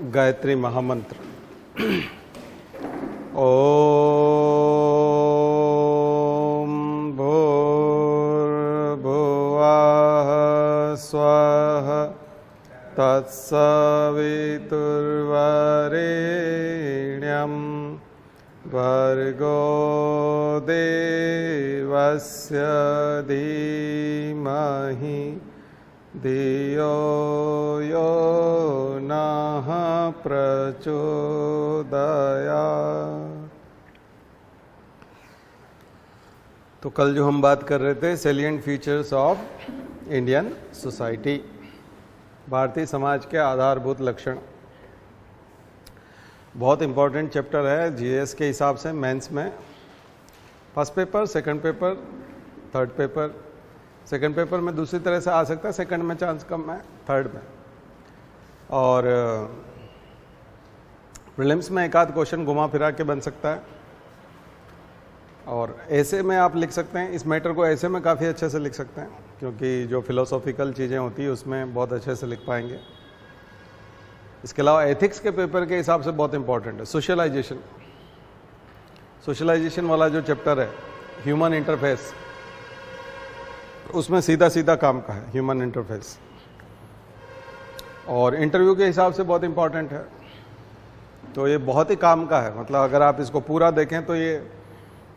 गायत्री महामंत्र। ओम भूर्भुवः स्वः तत्सवितुर्वरेण्यं भर्गो देवस्य धीमहि धियो यो नः प्रचोदयात्। तो कल जो हम बात कर रहे थे salient features of Indian society, Bharatiya Samaj के आधारभूत लक्षण, बहुत इंपॉर्टेंट चैप्टर है जीएस के हिसाब से। मेंस में first paper, second paper, third paper. Second paper में दूसरी तरह से आ सकता है, सेकंड में चांस कम है, थर्ड में। और प्रीलिम्स में एक आध क्वेश्चन घुमा फिरा के बन सकता है। और ऐसे में आप लिख सकते हैं, इस मैटर को ऐसे में काफ़ी अच्छे से लिख सकते हैं, क्योंकि जो फिलोसॉफिकल चीज़ें होती है उसमें बहुत अच्छे से लिख पाएंगे। इसके अलावा एथिक्स के पेपर के हिसाब से बहुत इंपॉर्टेंट है सोशलाइजेशन। सोशलाइजेशन वाला जो चैप्टर है ह्यूमन इंटरफेस, उसमें सीधा सीधा काम का है ह्यूमन इंटरफेस। और इंटरव्यू के हिसाब से बहुत इंपॉर्टेंट है, तो ये बहुत ही काम का है। मतलब अगर आप इसको पूरा देखें तो ये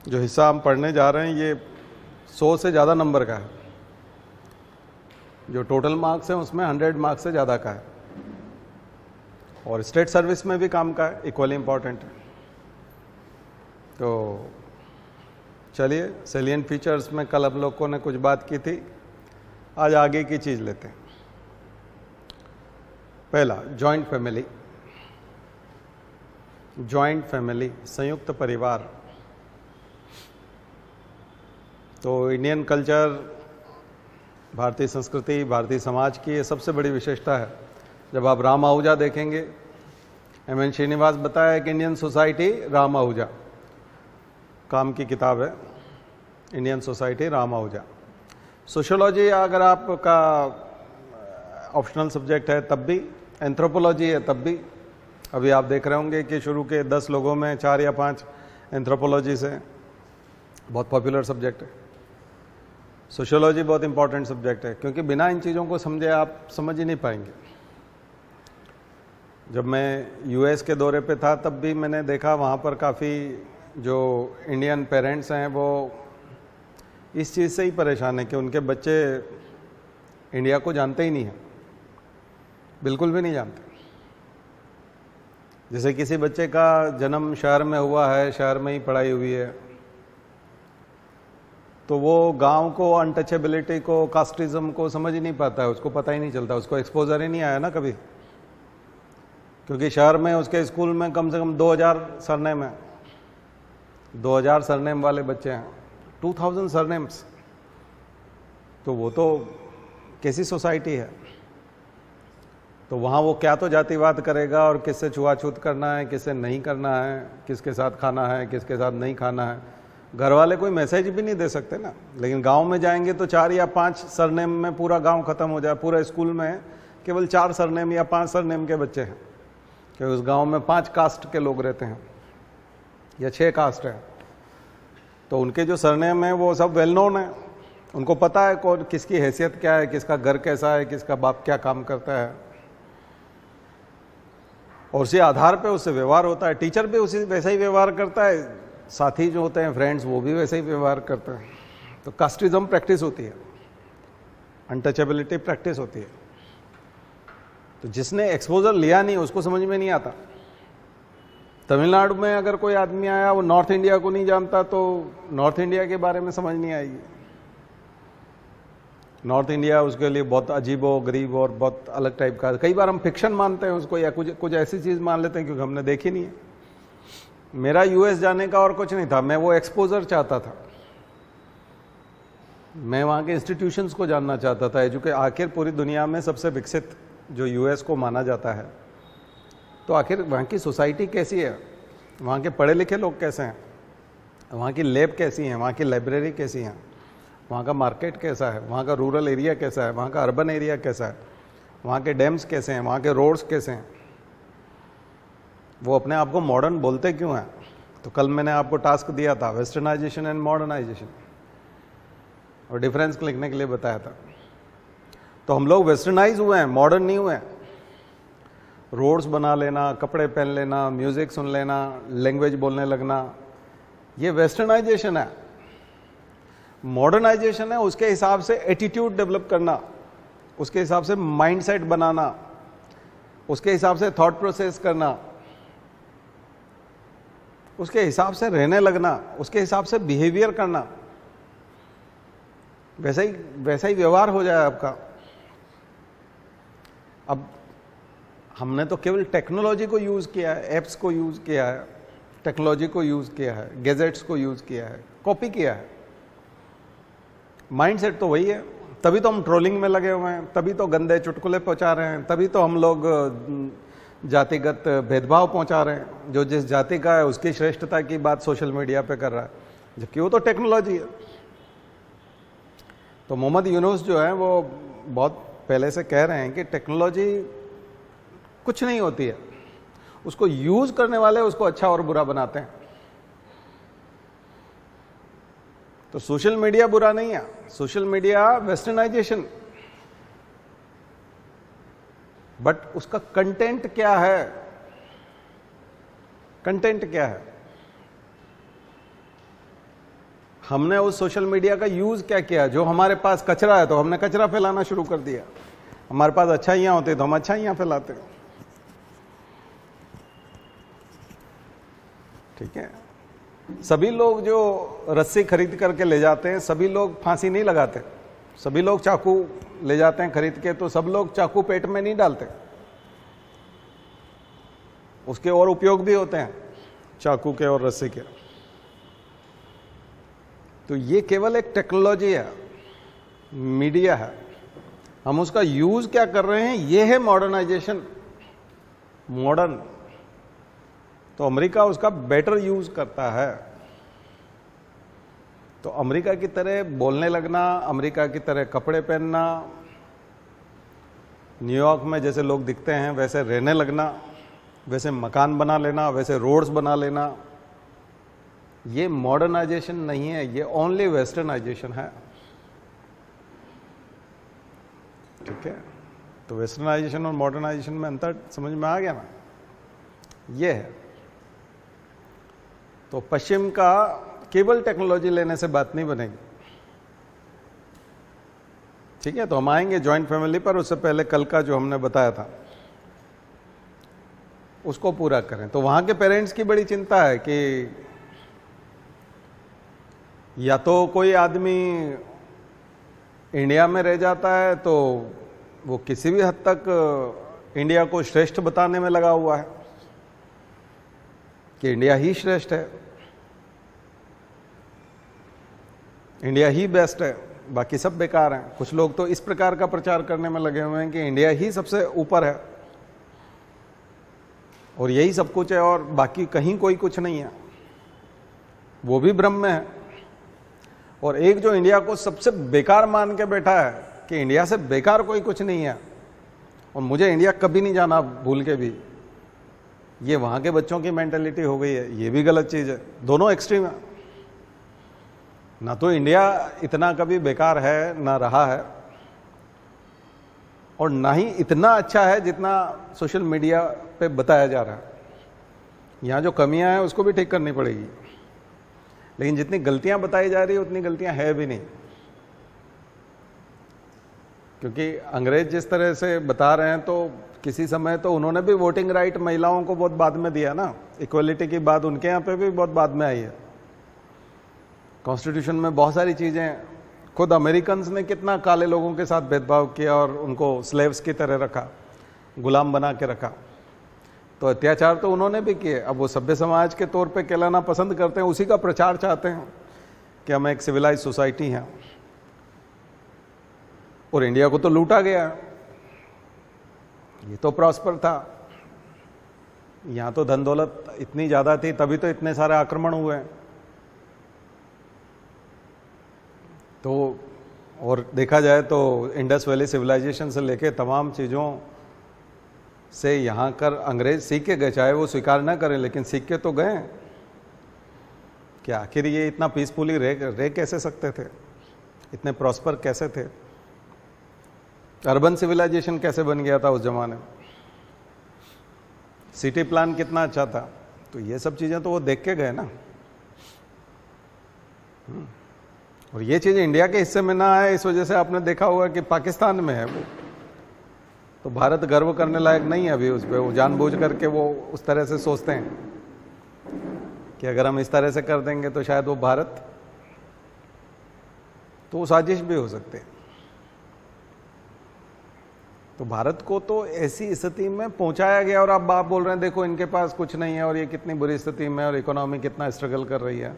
जो हिस्सा हम पढ़ने जा रहे हैं ये 100 से ज़्यादा नंबर का है। जो टोटल मार्क्स हैं उसमें 100 मार्क्स से ज़्यादा का है। और स्टेट सर्विस में भी काम का है, इक्वली इम्पॉर्टेंट है। तो चलिए, सेलिएंट फीचर्स में कल हम लोगों ने कुछ बात की थी, आज आगे की चीज़ लेते हैं। पहला, जॉइंट फैमिली। जॉइंट फैमिली, संयुक्त परिवार। तो इंडियन कल्चर, भारतीय संस्कृति, भारतीय समाज की ये सबसे बड़ी विशेषता है। जब आप राम आहूजा देखेंगे, एम.एन. श्रीनिवास बताया कि इंडियन सोसाइटी राम आहूजा, काम की किताब है Indian society Ram Ahuja. Sociology अगर आपका ऑप्शनल सब्जेक्ट है तब भी, एंथ्रोपोलॉजी है तब भी। अभी आप देख रहे होंगे कि शुरू के 10 लोगों में 4 या 5 एंथ्रोपोलॉजी से, बहुत पॉपुलर सब्जेक्ट है। सोशियोलॉजी बहुत इंपॉर्टेंट सब्जेक्ट है, क्योंकि बिना इन चीज़ों को समझे आप समझ ही नहीं पाएंगे। जब मैं यूएस के दौरे पे था तब भी मैंने देखा वहाँ पर काफ़ी जो इंडियन पेरेंट्स हैं वो इस चीज़ से ही परेशान है कि उनके बच्चे इंडिया को जानते ही नहीं हैं, बिल्कुल भी नहीं जानते। जैसे किसी बच्चे का जन्म शहर में हुआ है, शहर में ही पढ़ाई हुई है, तो वो गांव को, अनटचेबिलिटी को, कास्टिज्म को समझ ही नहीं पाता है, उसको पता ही नहीं चलता, उसको एक्सपोजर ही नहीं आया ना कभी। क्योंकि शहर में उसके स्कूल में कम से कम 2000 सरनेम है, 2000 सरनेम वाले बच्चे हैं, 2000 सरनेम्स। तो वो तो कैसी सोसाइटी है? तो वहाँ वो क्या तो जातिवाद करेगा और किससे छुआछूत करना है, किससे नहीं करना है, किसके साथ खाना है, किसके साथ नहीं खाना है। घर वाले कोई मैसेज भी नहीं दे सकते ना। लेकिन गांव में जाएंगे तो 4 या 5 सरनेम में पूरा गांव खत्म हो जाए। पूरा स्कूल में केवल 4 सरनेम या 5 सरनेम के बच्चे हैं, क्योंकि उस गांव में 5 कास्ट के लोग रहते हैं या 6 कास्ट है। तो उनके जो सरनेम है वो सब वेल नोन है, उनको पता है कौन किसकी हैसियत क्या है, किसका घर कैसा है, किसका बाप क्या काम करता है, और उसी आधार पे उससे व्यवहार होता है। टीचर भी उसी वैसा ही व्यवहार करता है, साथी जो होते हैं फ्रेंड्स वो भी वैसे ही व्यवहार करते हैं। तो कास्टिज्म प्रैक्टिस होती है, अनटचेबिलिटी प्रैक्टिस होती है। तो जिसने एक्सपोजर लिया नहीं उसको समझ में नहीं आता। तमिलनाडु में अगर कोई आदमी आया, वो नॉर्थ इंडिया को नहीं जानता तो नॉर्थ इंडिया के बारे में समझ नहीं आएगी। नॉर्थ इंडिया उसके लिए बहुत अजीब और गरीब और बहुत अलग टाइप का। कई बार हम फिक्शन मानते हैं उसको, या कुछ ऐसी चीज़ मान लेते हैं क्योंकि हमने देखी नहीं है। मेरा यूएस जाने का और कुछ नहीं था, मैं वो एक्सपोजर चाहता था, मैं वहाँ के इंस्टीट्यूशंस को जानना चाहता था। आखिर पूरी दुनिया में सबसे विकसित जो यूएस को माना जाता है, तो आखिर वहाँ की सोसाइटी कैसी है, वहाँ के पढ़े लिखे लोग कैसे हैं, वहाँ की लैब कैसी हैं, वहाँ की लाइब्रेरी कैसी हैं, वहाँ का मार्केट कैसा है, वहाँ का रूरल एरिया कैसा है, वहाँ का अर्बन एरिया कैसा है, वहाँ के डैम्स कैसे हैं, वहाँ के रोड्स कैसे हैं। वो अपने आप को मॉडर्न बोलते क्यों हैं? तो कल मैंने आपको टास्क दिया था वेस्टर्नाइजेशन एंड मॉडर्नाइजेशन, और डिफरेंस लिखने के लिए बताया था। तो हम लोग वेस्टर्नाइज हुए हैं, मॉडर्न नहीं हुए हैं। रोड्स बना लेना, कपड़े पहन लेना, म्यूजिक सुन लेना, लैंग्वेज बोलने लगना, ये वेस्टर्नाइजेशन है। मॉडर्नाइजेशन है उसके हिसाब से एटीट्यूड डेवलप करना, उसके हिसाब से माइंडसेट बनाना, उसके हिसाब से थॉट प्रोसेस करना, उसके हिसाब से रहने लगना, उसके हिसाब से बिहेवियर करना, वैसा ही व्यवहार हो जाए आपका। अब हमने तो केवल टेक्नोलॉजी को यूज किया है, एप्स को यूज किया है, टेक्नोलॉजी को यूज किया है, गैजेट्स को यूज किया है, कॉपी किया है। माइंडसेट तो वही है। तभी तो हम ट्रोलिंग में लगे हुए हैं, तभी तो गंदे चुटकुले पहुंचा रहे हैं, तभी तो हम लोग जातिगत भेदभाव पहुंचा रहे हैं। जो जिस जाति का है उसकी श्रेष्ठता की बात सोशल मीडिया पे कर रहा है, जबकि वो तो टेक्नोलॉजी है। तो मोहम्मद यूनुस जो है वो बहुत पहले से कह रहे हैं कि टेक्नोलॉजी कुछ नहीं होती है, उसको यूज करने वाले उसको अच्छा और बुरा बनाते हैं। तो सोशल मीडिया बुरा नहीं है, सोशल मीडिया वेस्टर्नाइजेशन, बट उसका कंटेंट क्या है? कंटेंट क्या है? हमने उस सोशल मीडिया का यूज क्या किया? जो हमारे पास कचरा है तो हमने कचरा फैलाना शुरू कर दिया, हमारे पास अच्छाइयां होती तो हम अच्छाइयां फैलाते। ठीक है, सभी लोग जो रस्सी खरीद करके ले जाते हैं, सभी लोग फांसी नहीं लगाते। सभी लोग चाकू ले जाते हैं खरीद के, तो सब लोग चाकू पेट में नहीं डालते। उसके और उपयोग भी होते हैं चाकू के और रस्सी के। तो ये केवल एक टेक्नोलॉजी है, मीडिया है, हम उसका यूज क्या कर रहे हैं, ये है मॉडर्नाइजेशन। मॉडर्न तो अमेरिका उसका बेटर यूज करता है। तो अमेरिका की तरह बोलने लगना, अमेरिका की तरह कपड़े पहनना, न्यूयॉर्क में जैसे लोग दिखते हैं वैसे रहने लगना, वैसे मकान बना लेना, वैसे रोड्स बना लेना, ये मॉडर्नाइजेशन नहीं है, ये ओनली वेस्टर्नाइजेशन है। ठीक है, तो वेस्टर्नाइजेशन और मॉडर्नाइजेशन में अंतर समझ में आ गया ना? ये है। तो पश्चिम का केवल टेक्नोलॉजी लेने से बात नहीं बनेगी। ठीक है, तो हम आएंगे जॉइंट फैमिली पर, उससे पहले कल का जो हमने बताया था उसको पूरा करें। तो वहां के पेरेंट्स की बड़ी चिंता है कि या तो कोई आदमी इंडिया में रह जाता है तो वो किसी भी हद तक इंडिया को श्रेष्ठ बताने में लगा हुआ है कि इंडिया ही श्रेष्ठ है, इंडिया ही बेस्ट है, बाकी सब बेकार हैं। कुछ लोग तो इस प्रकार का प्रचार करने में लगे हुए हैं कि इंडिया ही सबसे ऊपर है और यही सब कुछ है और बाकी कहीं कोई कुछ नहीं है, वो भी भ्रम में है। और एक जो इंडिया को सबसे बेकार मान के बैठा है कि इंडिया से बेकार कोई कुछ नहीं है और मुझे इंडिया कभी नहीं जाना भूल के भी, ये वहां के बच्चों की मेंटेलिटी हो गई है। ये भी गलत चीज है, दोनों एक्सट्रीम है। ना तो इंडिया इतना कभी बेकार है, ना रहा है, और ना ही इतना अच्छा है जितना सोशल मीडिया पे बताया जा रहा है। यहां जो कमियां हैं उसको भी ठीक करनी पड़ेगी, लेकिन जितनी गलतियां बताई जा रही है उतनी गलतियां है भी नहीं। क्योंकि अंग्रेज जिस तरह से बता रहे हैं तो किसी समय तो उन्होंने भी वोटिंग राइट महिलाओं को बहुत बाद में दिया ना, इक्वलिटी की बात उनके यहाँ पे भी बहुत बाद में आई है। कॉन्स्टिट्यूशन में बहुत सारी चीजें, खुद अमेरिकन्स ने कितना काले लोगों के साथ भेदभाव किया और उनको स्लेव्स की तरह रखा, गुलाम बना के रखा। तो अत्याचार तो उन्होंने भी किए। अब वो सभ्य समाज के तौर पे कहलाना पसंद करते हैं, उसी का प्रचार चाहते हैं कि हम एक सिविलाइज सोसाइटी हैं। और इंडिया को तो लूटा गया, ये तो प्रॉस्पर था, यहां तो धन दौलत इतनी ज्यादा थी, तभी तो इतने सारे आक्रमण हुए। तो और देखा जाए तो इंडस वैली सिविलाइजेशन से लेके तमाम चीजों से यहाँ कर अंग्रेज सीख के गए, चाहे वो स्वीकार ना करें, लेकिन सीख के तो गए कि आखिर ये इतना पीसफुली रह कैसे सकते थे, इतने प्रॉस्पर कैसे थे, अर्बन सिविलाइजेशन कैसे बन गया था उस जमाने में, सिटी प्लान कितना अच्छा था। तो ये सब चीजें तो वो देख के गए ना। और ये चीज इंडिया के हिस्से में ना है, इस वजह से आपने देखा होगा कि पाकिस्तान में है वो, तो भारत गर्व करने लायक नहीं है अभी उस पर। वो जानबूझ करके वो उस तरह से सोचते हैं कि अगर हम इस तरह से कर देंगे तो शायद वो भारत, तो वो साजिश भी हो सकते हैं। तो भारत को तो ऐसी स्थिति में पहुंचाया गया, और आप बोल रहे हैं देखो इनके पास कुछ नहीं है और ये कितनी बुरी स्थिति में, और इकोनॉमी कितना स्ट्रगल कर रही है।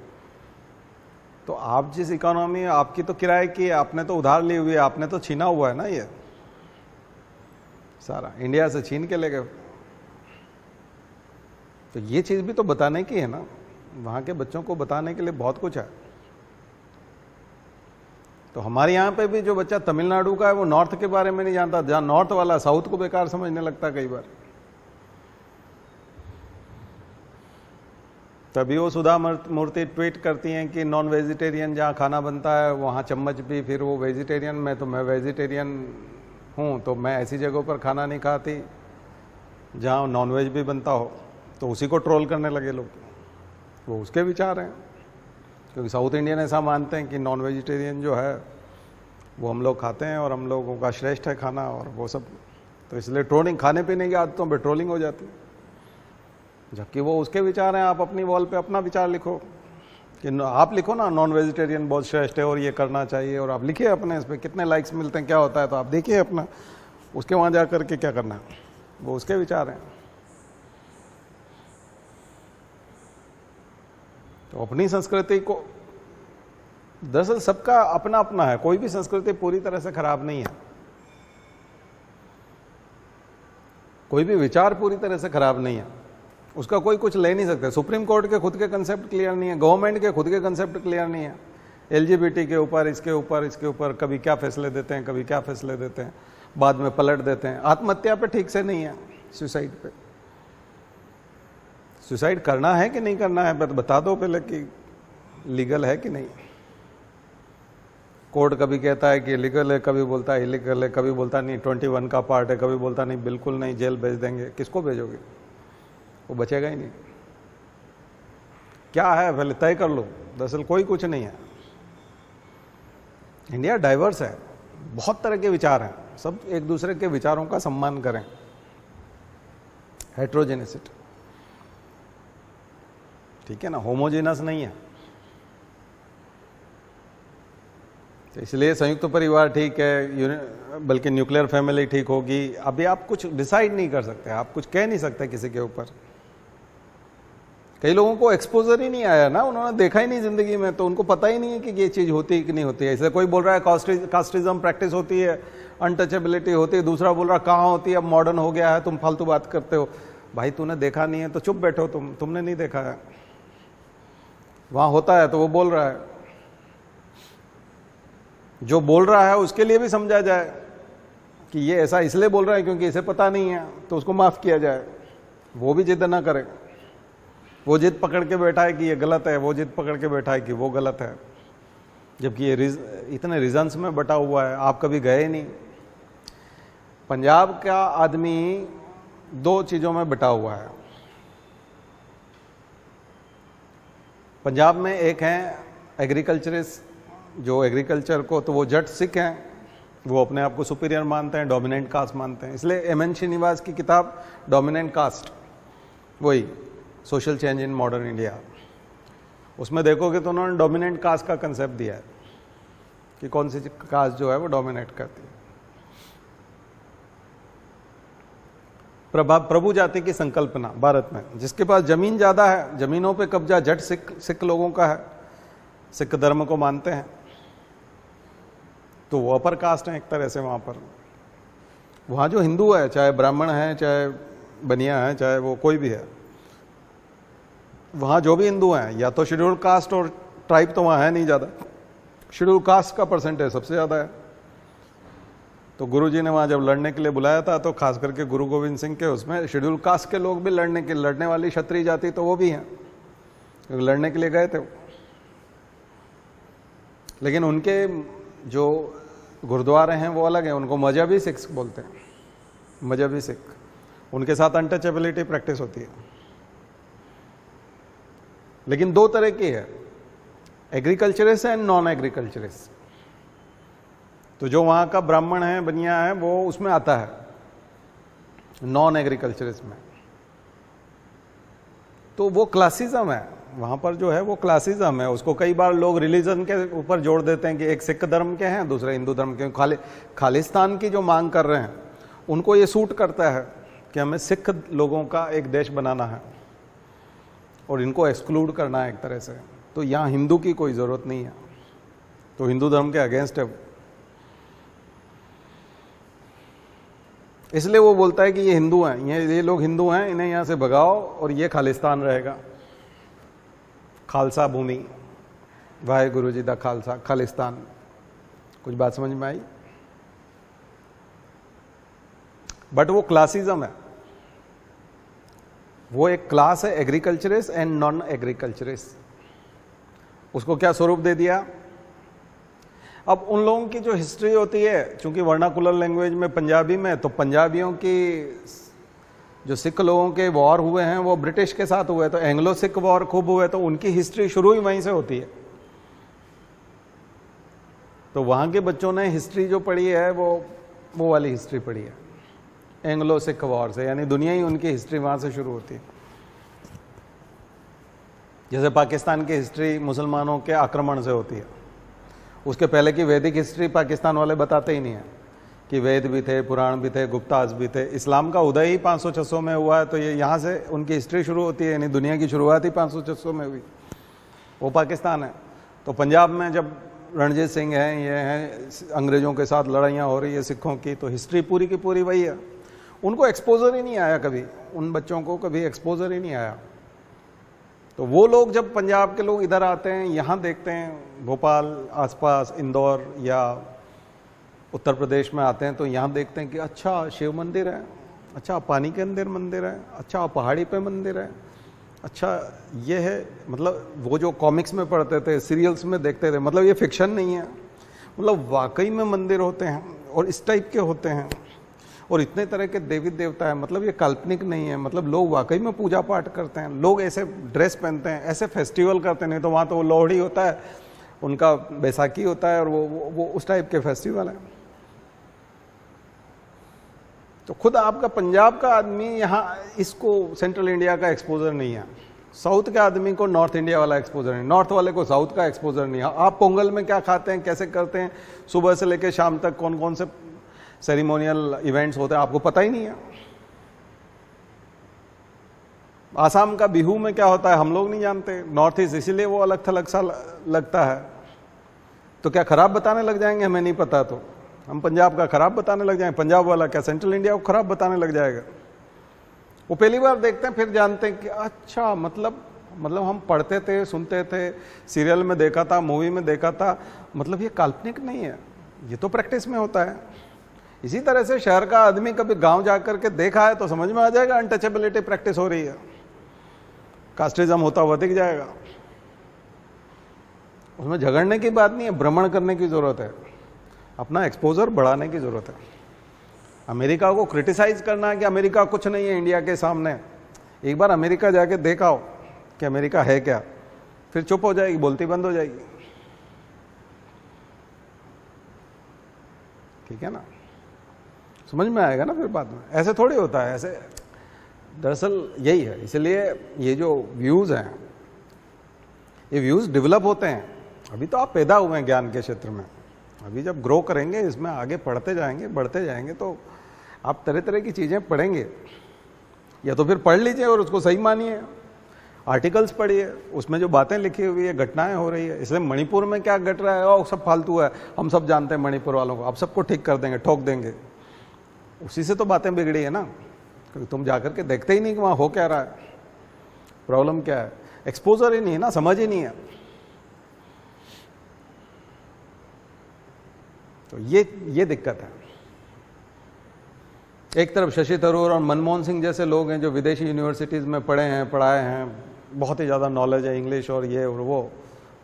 तो आप जिस इकोनॉमी, आपकी तो किराए की, आपने तो उधार ली हुई है, आपने तो छीना हुआ है ना, ये सारा इंडिया से छीन के ले गए। तो ये चीज भी तो बताने की है ना, वहां के बच्चों को बताने के लिए बहुत कुछ है। तो हमारे यहाँ पे भी जो बच्चा तमिलनाडु का है वो नॉर्थ के बारे में नहीं जानता, जहां नॉर्थ वाला साउथ को बेकार समझने लगता कई बार। तभी वो सुधा मूर्ति ट्वीट करती हैं कि नॉन वेजिटेरियन जहाँ खाना बनता है वहाँ चम्मच भी, फिर वो वेजिटेरियन में, तो मैं वेजिटेरियन हूँ तो मैं ऐसी जगहों पर खाना नहीं खाती जहाँ नॉनवेज भी बनता हो। तो उसी को ट्रोल करने लगे लोग। वो उसके विचार हैं, क्योंकि साउथ इंडियन ऐसा मानते हैं कि नॉन वेजिटेरियन जो है वो हम लोग खाते हैं और हम लोगों का श्रेष्ठ है खाना और वो सब। तो इसलिए ट्रोलिंग, खाने पीने की आदतों पर ट्रोलिंग हो जाती है, जबकि वो उसके विचार हैं। आप अपनी वॉल पे अपना विचार लिखो कि आप लिखो ना नॉन वेजिटेरियन बहुत श्रेष्ठ है और ये करना चाहिए, और आप लिखिए अपने, इस पर कितने लाइक्स मिलते हैं, क्या होता है, तो आप देखिए अपना, उसके वहाँ जा करके क्या करना है, वो उसके विचार हैं। तो अपनी संस्कृति को, दरअसल सबका अपना अपना है, कोई भी संस्कृति पूरी तरह से खराब नहीं है, कोई भी विचार पूरी तरह से खराब नहीं है, उसका कोई कुछ ले नहीं सकता। सुप्रीम कोर्ट के खुद के कंसेप्ट क्लियर नहीं है, गवर्नमेंट के खुद के कंसेप्ट क्लियर नहीं है, एलजीबीटी के ऊपर, इसके ऊपर कभी क्या फैसले देते हैं, कभी क्या फैसले देते हैं, बाद में पलट देते हैं। आत्महत्या पे ठीक से नहीं है, सुसाइड पे, सुसाइड करना है कि नहीं करना है बता दो पहले कि लीगल है कि नहीं। कोर्ट कभी कहता है कि लीगल है, कभी बोलता है इलीगल है, कभी बोलता नहीं 21 का पार्ट है, कभी बोलता नहीं बिल्कुल नहीं, जेल भेज देंगे। किसको भेजोगे, वो बचेगा ही नहीं। क्या है पहले तय कर लो। दरअसल कोई कुछ नहीं है। इंडिया डाइवर्स है, बहुत तरह के विचार हैं, सब एक दूसरे के विचारों का सम्मान करें, हेट्रोजेनेसिटी, ठीक है ना, होमोजेनस नहीं है। तो इसलिए संयुक्त परिवार ठीक है, बल्कि न्यूक्लियर फैमिली ठीक होगी। अभी आप कुछ डिसाइड नहीं कर सकते, आप कुछ कह नहीं सकते किसी के ऊपर। कई लोगों को एक्सपोजर ही नहीं आया ना, उन्होंने देखा ही नहीं जिंदगी में, तो उनको पता ही नहीं है कि ये चीज होती है कि नहीं होती है। इसलिए कोई बोल रहा है कास्टिज्म प्रैक्टिस होती है, अनटचेबिलिटी होती है, दूसरा बोल रहा है कहाँ होती है, अब मॉडर्न हो गया है, तुम फालतू बात करते हो। भाई तूने देखा नहीं है तो चुप बैठो, तुमने नहीं देखा है, वहां होता है तो वो बोल रहा है। जो बोल रहा है उसके लिए भी समझा जाए कि ये ऐसा इसलिए बोल रहा है क्योंकि इसे पता नहीं है, तो उसको माफ किया जाए। वो भी जिद ना करे, वो जिद पकड़ के बैठा है कि ये गलत है, वो जिद पकड़ के बैठा है कि वो गलत है, जबकि ये इतने रीजन्स में बटा हुआ है। आप कभी गए नहीं। पंजाब का आदमी दो चीजों में बटा हुआ है। पंजाब में एक है एग्रीकल्चरिस्ट, जो एग्रीकल्चर को, तो वो जट सिख हैं, वो अपने आप को सुपीरियर मानते हैं, डोमिनेंट कास्ट मानते हैं। इसलिए एम.एन. श्रीनिवास की किताब डोमिनेंट कास्ट, वही social change in modern India, उसमें देखोगे तो उन्होंने डोमिनेंट कास्ट का कंसेप्ट दिया है कि कौन सी कास्ट जो है वो डोमिनेट करती है। प्रभु जाति की संकल्पना भारत में, जिसके पास जमीन ज्यादा है, जमीनों पे कब्जा जट सिख लोगों का है, सिख धर्म को मानते हैं, तो वो अपर कास्ट है एक तरह से। वहां पर, वहां जो हिंदू है, चाहे ब्राह्मण है, चाहे बनिया है, चाहे वो कोई भी है, वहां जो भी हिंदू हैं, या तो शेड्यूल कास्ट और ट्राइब तो वहां है नहीं ज्यादा, शेड्यूल कास्ट का परसेंटेज सबसे ज्यादा है। तो गुरुजी ने वहाँ जब लड़ने के लिए बुलाया था तो खास करके गुरु गोविंद सिंह के उसमें शेड्यूल कास्ट के लोग भी लड़ने वाली क्षत्रिय जाति तो वो भी हैं, लड़ने के लिए गए थे। लेकिन उनके जो गुरुद्वारे हैं वो अलग हैं, उनको मजहबी सिख बोलते हैं, मजहबी सिख। उनके साथ अनटचेबिलिटी प्रैक्टिस होती है। लेकिन दो तरह की है, एग्रीकल्चरिस्ट एंड नॉन एग्रीकल्चरिस्ट। तो जो वहां का ब्राह्मण है, बनिया है, वो उसमें आता है नॉन एग्रीकल्चरिस्ट में। तो वो क्लासिज्म है वहां पर, जो है वो क्लासिज्म है। उसको कई बार लोग रिलीजन के ऊपर जोड़ देते हैं कि एक सिख धर्म के हैं, दूसरे हिंदू धर्म के। खालिस्तान की जो मांग कर रहे हैं उनको ये सूट करता है कि हमें सिख लोगों का एक देश बनाना है और इनको एक्सक्लूड करना है एक तरह से। तो यहां हिंदू की कोई जरूरत नहीं है, तो हिंदू धर्म के अगेंस्ट है। इसलिए वो बोलता है कि ये हिंदू हैं, ये लोग हिंदू हैं, इन्हें यहां से भगाओ और ये खालिस्तान रहेगा, खालसा भूमि, वाहेगुरु जी दा खालसा, खालिस्तान। कुछ बात समझ में आई? बट वो क्लासिज्म है, वो एक क्लास है, एग्रीकल्चरिस्ट एंड नॉन एग्रीकल्चरिस्ट। उसको क्या स्वरूप दे दिया? अब उन लोगों की जो हिस्ट्री होती है, चूंकि वर्नाकुलर लैंग्वेज में पंजाबी में, तो पंजाबियों की जो सिख लोगों के वॉर हुए हैं वो ब्रिटिश के साथ हुए, तो एंग्लो सिख वॉर खूब हुए, तो उनकी हिस्ट्री शुरू ही वहीं से होती है। तो वहां के बच्चों ने हिस्ट्री जो पढ़ी है वो वाली हिस्ट्री पढ़ी है, एंग्लो सिख वॉर से, यानी दुनिया ही उनकी हिस्ट्री वहां से शुरू होती है। जैसे पाकिस्तान की हिस्ट्री मुसलमानों के आक्रमण से होती है, उसके पहले की वैदिक हिस्ट्री पाकिस्तान वाले बताते ही नहीं है कि वेद भी थे, पुराण भी थे, गुप्ताज भी थे। इस्लाम का उदय ही 500-600 में हुआ है, तो ये यहाँ से उनकी हिस्ट्री शुरू होती है, यानी दुनिया की शुरुआत ही 500-600 में हुई, वो पाकिस्तान है। तो पंजाब में जब रणजीत सिंह हैं, ये हैं, अंग्रेजों के साथ लड़ाइयाँ हो रही है सिखों की, तो हिस्ट्री पूरी की पूरी वही है। उनको एक्सपोजर ही नहीं आया कभी, उन बच्चों को कभी एक्सपोजर ही नहीं आया। तो वो लोग जब पंजाब के लोग इधर आते हैं, यहाँ देखते हैं, भोपाल आसपास, इंदौर या उत्तर प्रदेश में आते हैं, तो यहाँ देखते हैं कि अच्छा शिव मंदिर है, अच्छा पानी के अंदर मंदिर है, अच्छा पहाड़ी पे मंदिर है, अच्छा ये है। मतलब वो जो कॉमिक्स में पढ़ते थे, सीरियल्स में देखते थे, मतलब ये फिक्शन नहीं है, मतलब वाकई में मंदिर होते हैं और इस टाइप के होते हैं और इतने तरह के देवी देवता है, मतलब ये काल्पनिक नहीं है, मतलब लोग वाकई में पूजा पाठ करते हैं, लोग ऐसे ड्रेस पहनते हैं, ऐसे फेस्टिवल करते हैं। नहीं तो वहाँ तो वो लोहड़ी होता है, उनका बैसाखी होता है, और वो उस टाइप के फेस्टिवल है। तो खुद आपका पंजाब का आदमी यहाँ इसको सेंट्रल इंडिया का एक्सपोजर नहीं है, साउथ के आदमी को नॉर्थ इंडिया वाला एक्सपोजर नहीं, नॉर्थ वाले को साउथ का एक्सपोजर नहीं है। आप पोंगल में क्या खाते हैं, कैसे करते हैं, सुबह से लेकर शाम तक कौन कौन से सेरिमोनियल इवेंट्स होते हैं, आपको पता ही नहीं है। आसाम का बिहू में क्या होता है हम लोग नहीं जानते, नॉर्थ ईस्ट, इसीलिए वो अलग थलग सा लगता है। तो क्या खराब बताने लग जाएंगे, हमें नहीं पता तो हम पंजाब का खराब बताने लग जाएंगे, पंजाब वाला क्या सेंट्रल इंडिया को खराब बताने लग जाएगा। वो पहली बार देखते हैं, फिर जानते हैं कि अच्छा मतलब हम पढ़ते थे, सुनते थे, सीरियल में देखा था, मूवी में देखा था, मतलब ये काल्पनिक नहीं है, ये तो प्रैक्टिस में होता है। इसी तरह से शहर का आदमी कभी गांव जाकर के देखा है तो समझ में आ जाएगा अनटचेबिलिटी प्रैक्टिस हो रही है, कास्टिज्म होता हुआ दिख जाएगा। उसमें झगड़ने की बात नहीं है, भ्रमण करने की जरूरत है, अपना एक्सपोजर बढ़ाने की जरूरत है। अमेरिका को क्रिटिसाइज करना है कि अमेरिका कुछ नहीं है इंडिया के सामने, एक बार अमेरिका जाके देखा हो कि अमेरिका है क्या, फिर चुप हो जाएगी, बोलती बंद हो जाएगी। ठीक है ना, समझ में आएगा ना फिर बाद में। ऐसे थोड़ी होता है, ऐसे दरअसल यही है। इसलिए ये जो व्यूज हैं, ये व्यूज डेवलप होते हैं। अभी तो आप पैदा हुए हैं ज्ञान के क्षेत्र में, अभी जब ग्रो करेंगे, इसमें आगे पढ़ते जाएंगे, बढ़ते जाएंगे, तो आप तरह तरह की चीजें पढ़ेंगे। या तो फिर पढ़ लीजिए और उसको सही मानिए, आर्टिकल्स पढ़िए, उसमें जो बातें लिखी हुई है, घटनाएं हो रही है। इसलिए मणिपुर में क्या घट रहा है, वो सब फालतू है, हम सब जानते हैं मणिपुर वालों को, आप सबको ठीक कर देंगे, ठोक देंगे। उसी से तो बातें बिगड़ी है ना, क्योंकि तुम जाकर के देखते ही नहीं कि वहां हो क्या रहा है, प्रॉब्लम क्या है, एक्सपोजर ही नहीं है ना, समझ ही नहीं है। तो ये दिक्कत है। एक तरफ शशि थरूर और मनमोहन सिंह जैसे लोग हैं जो विदेशी यूनिवर्सिटीज़ में पढ़े हैं, पढ़ाए हैं, बहुत ही ज़्यादा नॉलेज है इंग्लिश और ये और वो,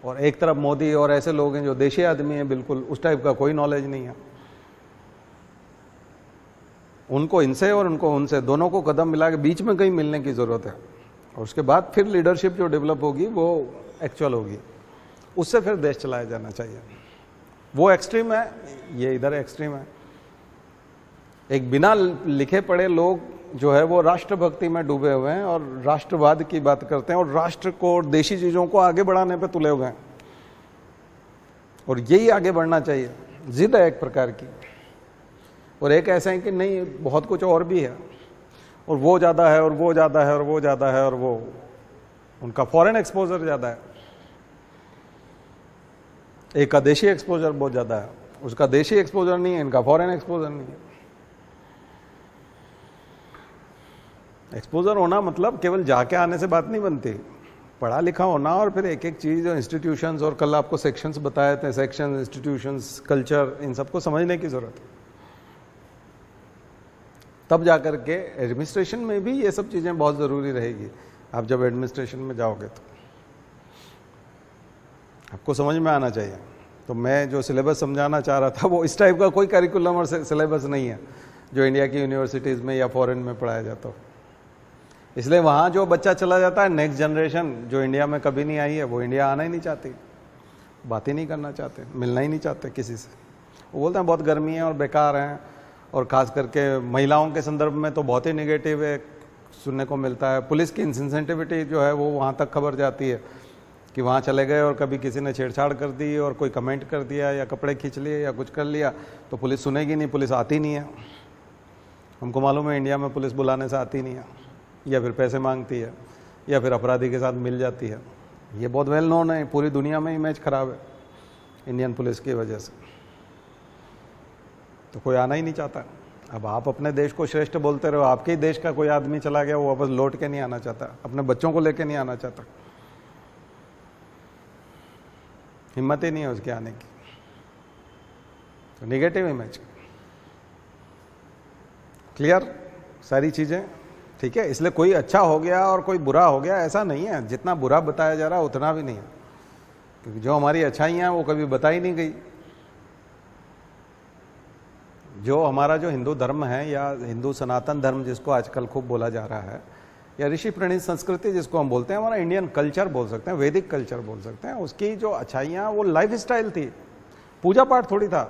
और एक तरफ मोदी और ऐसे लोग हैं जो देशी आदमी हैं, बिल्कुल उस टाइप का कोई नॉलेज नहीं है। उनको इनसे और उनको उनसे, दोनों को कदम मिला के बीच में कहीं मिलने की ज़रूरत है, और उसके बाद फिर लीडरशिप जो डेवलप होगी वो एक्चुअल होगी, उससे फिर देश चलाया जाना चाहिए। वो एक्सट्रीम है, ये इधर एक्सट्रीम है। एक बिना लिखे पढ़े लोग जो है वो राष्ट्रभक्ति में डूबे हुए हैं और राष्ट्रवाद की बात करते हैं और राष्ट्र को और देशी चीज़ों को आगे बढ़ाने पे तुले हुए हैं, और यही आगे बढ़ना चाहिए। जिद है एक प्रकार की, और एक ऐसा है कि नहीं बहुत कुछ और भी है, और वो ज़्यादा है और वो ज़्यादा है और वो ज़्यादा है, और वो उनका फॉरेन एक्सपोजर ज़्यादा है, एक का देशी एक्सपोजर बहुत ज़्यादा है, उसका देशी एक्सपोजर नहीं है, इनका फॉरेन एक्सपोजर नहीं है। एक्सपोजर होना मतलब केवल जाके आने से बात नहीं बनती, पढ़ा लिखा होना, और फिर एक एक चीज़ और इंस्टीट्यूशंस, और कल आपको सेक्शंस बताए थे, सेक्शंस, इंस्टीट्यूशंस, कल्चर, इन सबको समझने की ज़रूरत है। तब जाकर के एडमिनिस्ट्रेशन में भी ये सब चीज़ें बहुत ज़रूरी रहेगी। आप जब एडमिनिस्ट्रेशन में जाओगे तो आपको समझ में आना चाहिए। तो मैं जो सिलेबस समझाना चाह रहा था वो इस टाइप का कोई करिकुलम और सिलेबस नहीं है जो इंडिया की यूनिवर्सिटीज़ में या फॉरेन में पढ़ाया जाता हो। इसलिए वहाँ जो बच्चा चला जाता है, नेक्स्ट जनरेशन जो इंडिया में कभी नहीं आई है, वो इंडिया आना ही नहीं चाहती, बात ही नहीं करना चाहते, मिलना ही नहीं चाहते किसी से। वो बोलते हैं बहुत गर्मी है और बेकार हैं, और ख़ास करके महिलाओं के संदर्भ में तो बहुत ही निगेटिव है सुनने को मिलता है। पुलिस की इंसेंसिटिविटी जो है वो वहाँ तक खबर जाती है कि वहाँ चले गए और कभी किसी ने छेड़छाड़ कर दी और कोई कमेंट कर दिया या कपड़े खींच लिए या कुछ कर लिया तो पुलिस सुनेगी नहीं, पुलिस आती नहीं है। हमको मालूम है इंडिया में पुलिस बुलाने से आती नहीं है, या फिर पैसे मांगती है, या फिर अपराधी के साथ मिल जाती है। ये बहुत वेल नोन है, पूरी दुनिया में इमेज खराब है इंडियन पुलिस की वजह से, तो कोई आना ही नहीं चाहता। अब आप अपने देश को श्रेष्ठ बोलते रहो, आपके ही देश का कोई आदमी चला गया, वो वापस लौट के नहीं आना चाहता, अपने बच्चों को लेके नहीं आना चाहता, हिम्मत ही नहीं है उसके आने की। तो निगेटिव इमेज, क्लियर सारी चीज़ें, ठीक है। इसलिए कोई अच्छा हो गया और कोई बुरा हो गया ऐसा नहीं है, जितना बुरा बताया जा रहा है उतना भी नहीं है, क्योंकि जो हमारी अच्छाइयाँ हैं वो कभी बताई नहीं गई। जो हमारा जो हिंदू धर्म है या हिंदू सनातन धर्म जिसको आजकल खूब बोला जा रहा है, या ऋषि प्रणीत संस्कृति जिसको हम बोलते हैं, हमारा इंडियन कल्चर बोल सकते हैं, वैदिक कल्चर बोल सकते हैं, उसकी जो अच्छाइयाँ वो लाइफ स्टाइल थी, पूजा पाठ थोड़ी था।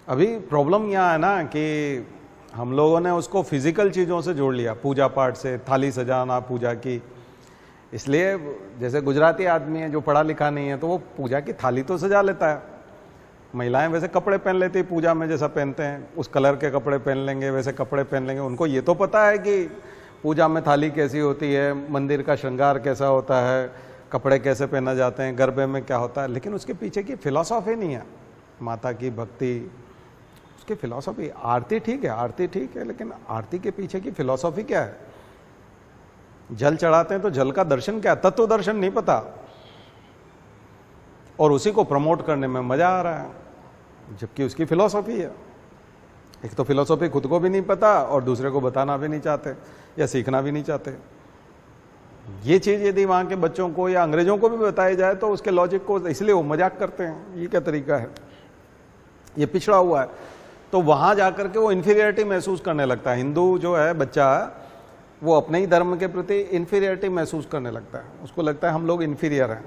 अभी प्रॉब्लम यहाँ है ना कि हम लोगों ने उसको फिजिकल चीज़ों से जोड़ लिया, पूजा पाठ से, थाली सजाना पूजा की। इसलिए जैसे गुजराती आदमी है जो पढ़ा लिखा नहीं है तो वो पूजा की थाली तो सजा लेता है। महिलाएं वैसे कपड़े पहन लेती है पूजा में जैसा पहनते हैं, उस कलर के कपड़े पहन लेंगे, वैसे कपड़े पहन लेंगे। उनको ये तो पता है कि पूजा में थाली कैसी होती है, मंदिर का श्रृंगार कैसा होता है, कपड़े कैसे पहना जाते हैं, गरबे में क्या होता है, लेकिन उसके पीछे की फिलॉसफी नहीं है। माता की भक्ति, उसकी फिलॉसफी, आरती ठीक है, आरती ठीक है, लेकिन आरती के पीछे की फिलॉसफी क्या है? जल चढ़ाते हैं तो जल का दर्शन क्या, तत्व दर्शन नहीं पता, और उसी को प्रमोट करने में मजा आ रहा है, जबकि उसकी फिलॉसफी है। एक तो फिलॉसफी खुद को भी नहीं पता और दूसरे को बताना भी नहीं चाहते या सीखना भी नहीं चाहते। ये चीज यदि वहां के बच्चों को या अंग्रेजों को भी बताई जाए तो उसके लॉजिक को, इसलिए वो मजाक करते हैं, ये क्या तरीका है, ये पिछड़ा हुआ है। तो वहां जाकर के वो इन्फीरियरिटी महसूस करने लगता है। हिंदू जो है बच्चा, वो अपने ही धर्म के प्रति इन्फीरियरिटी महसूस करने लगता है। उसको लगता है हम लोग इन्फीरियर हैं,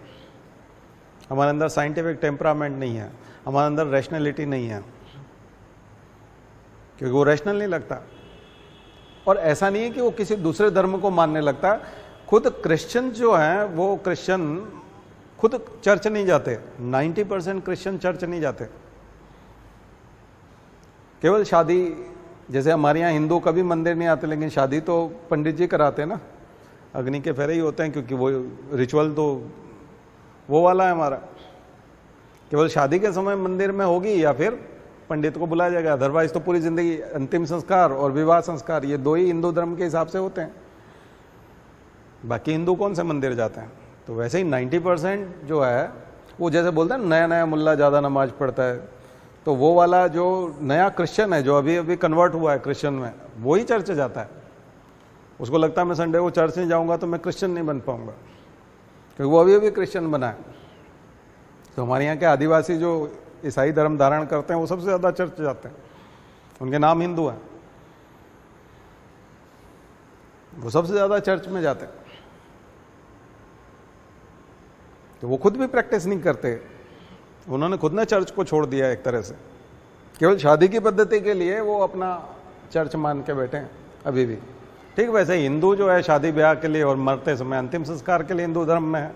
हमारे अंदर साइंटिफिक टेम्परामेंट नहीं है, हमारे अंदर रैशनैलिटी नहीं है, क्योंकि वो रैशनल नहीं लगता। और ऐसा नहीं है कि वो किसी दूसरे धर्म को मानने लगता। खुद क्रिश्चियन जो हैं वो क्रिश्चियन खुद चर्च नहीं जाते, 90% क्रिश्चियन चर्च नहीं जाते। केवल शादी, जैसे हमारे यहाँ हिंदू कभी मंदिर नहीं आते, लेकिन शादी तो पंडित जी कराते हैं ना, अग्नि के फेरे ही होते हैं, क्योंकि वो रिचुअल तो वो वाला है हमारा। केवल शादी के समय मंदिर में होगी या फिर पंडित को बुलाया जाएगा, अदरवाइज तो पूरी जिंदगी अंतिम संस्कार और विवाह संस्कार, ये दो ही हिंदू धर्म के हिसाब से होते हैं। बाकी हिंदू कौन से मंदिर जाते हैं? तो वैसे ही 90% जो है वो जैसे बोलते हैं नया नया मुल्ला ज़्यादा नमाज पढ़ता है, तो वो वाला जो नया क्रिश्चियन है, जो अभी अभी कन्वर्ट हुआ है क्रिश्चियन में, वही चर्च जाता है। उसको लगता है मैं संडे को चर्च नहीं जाऊंगा तो मैं क्रिश्चियन नहीं बन पाऊंगा, क्योंकि वो अभी अभी क्रिश्चियन बना है। तो हमारे यहाँ के आदिवासी जो ईसाई धर्म धारण करते हैं वो सबसे ज़्यादा चर्च जाते हैं, उनके नाम हिंदू हैं, वो सबसे ज़्यादा चर्च में जाते हैं। तो वो खुद भी प्रैक्टिस नहीं करते, उन्होंने खुद ने चर्च को छोड़ दिया एक तरह से, केवल शादी की पद्धति के लिए वो अपना चर्च मान के बैठे हैं अभी भी। ठीक वैसे हिंदू जो है शादी ब्याह के लिए और मरते समय अंतिम संस्कार के लिए हिंदू धर्म में है,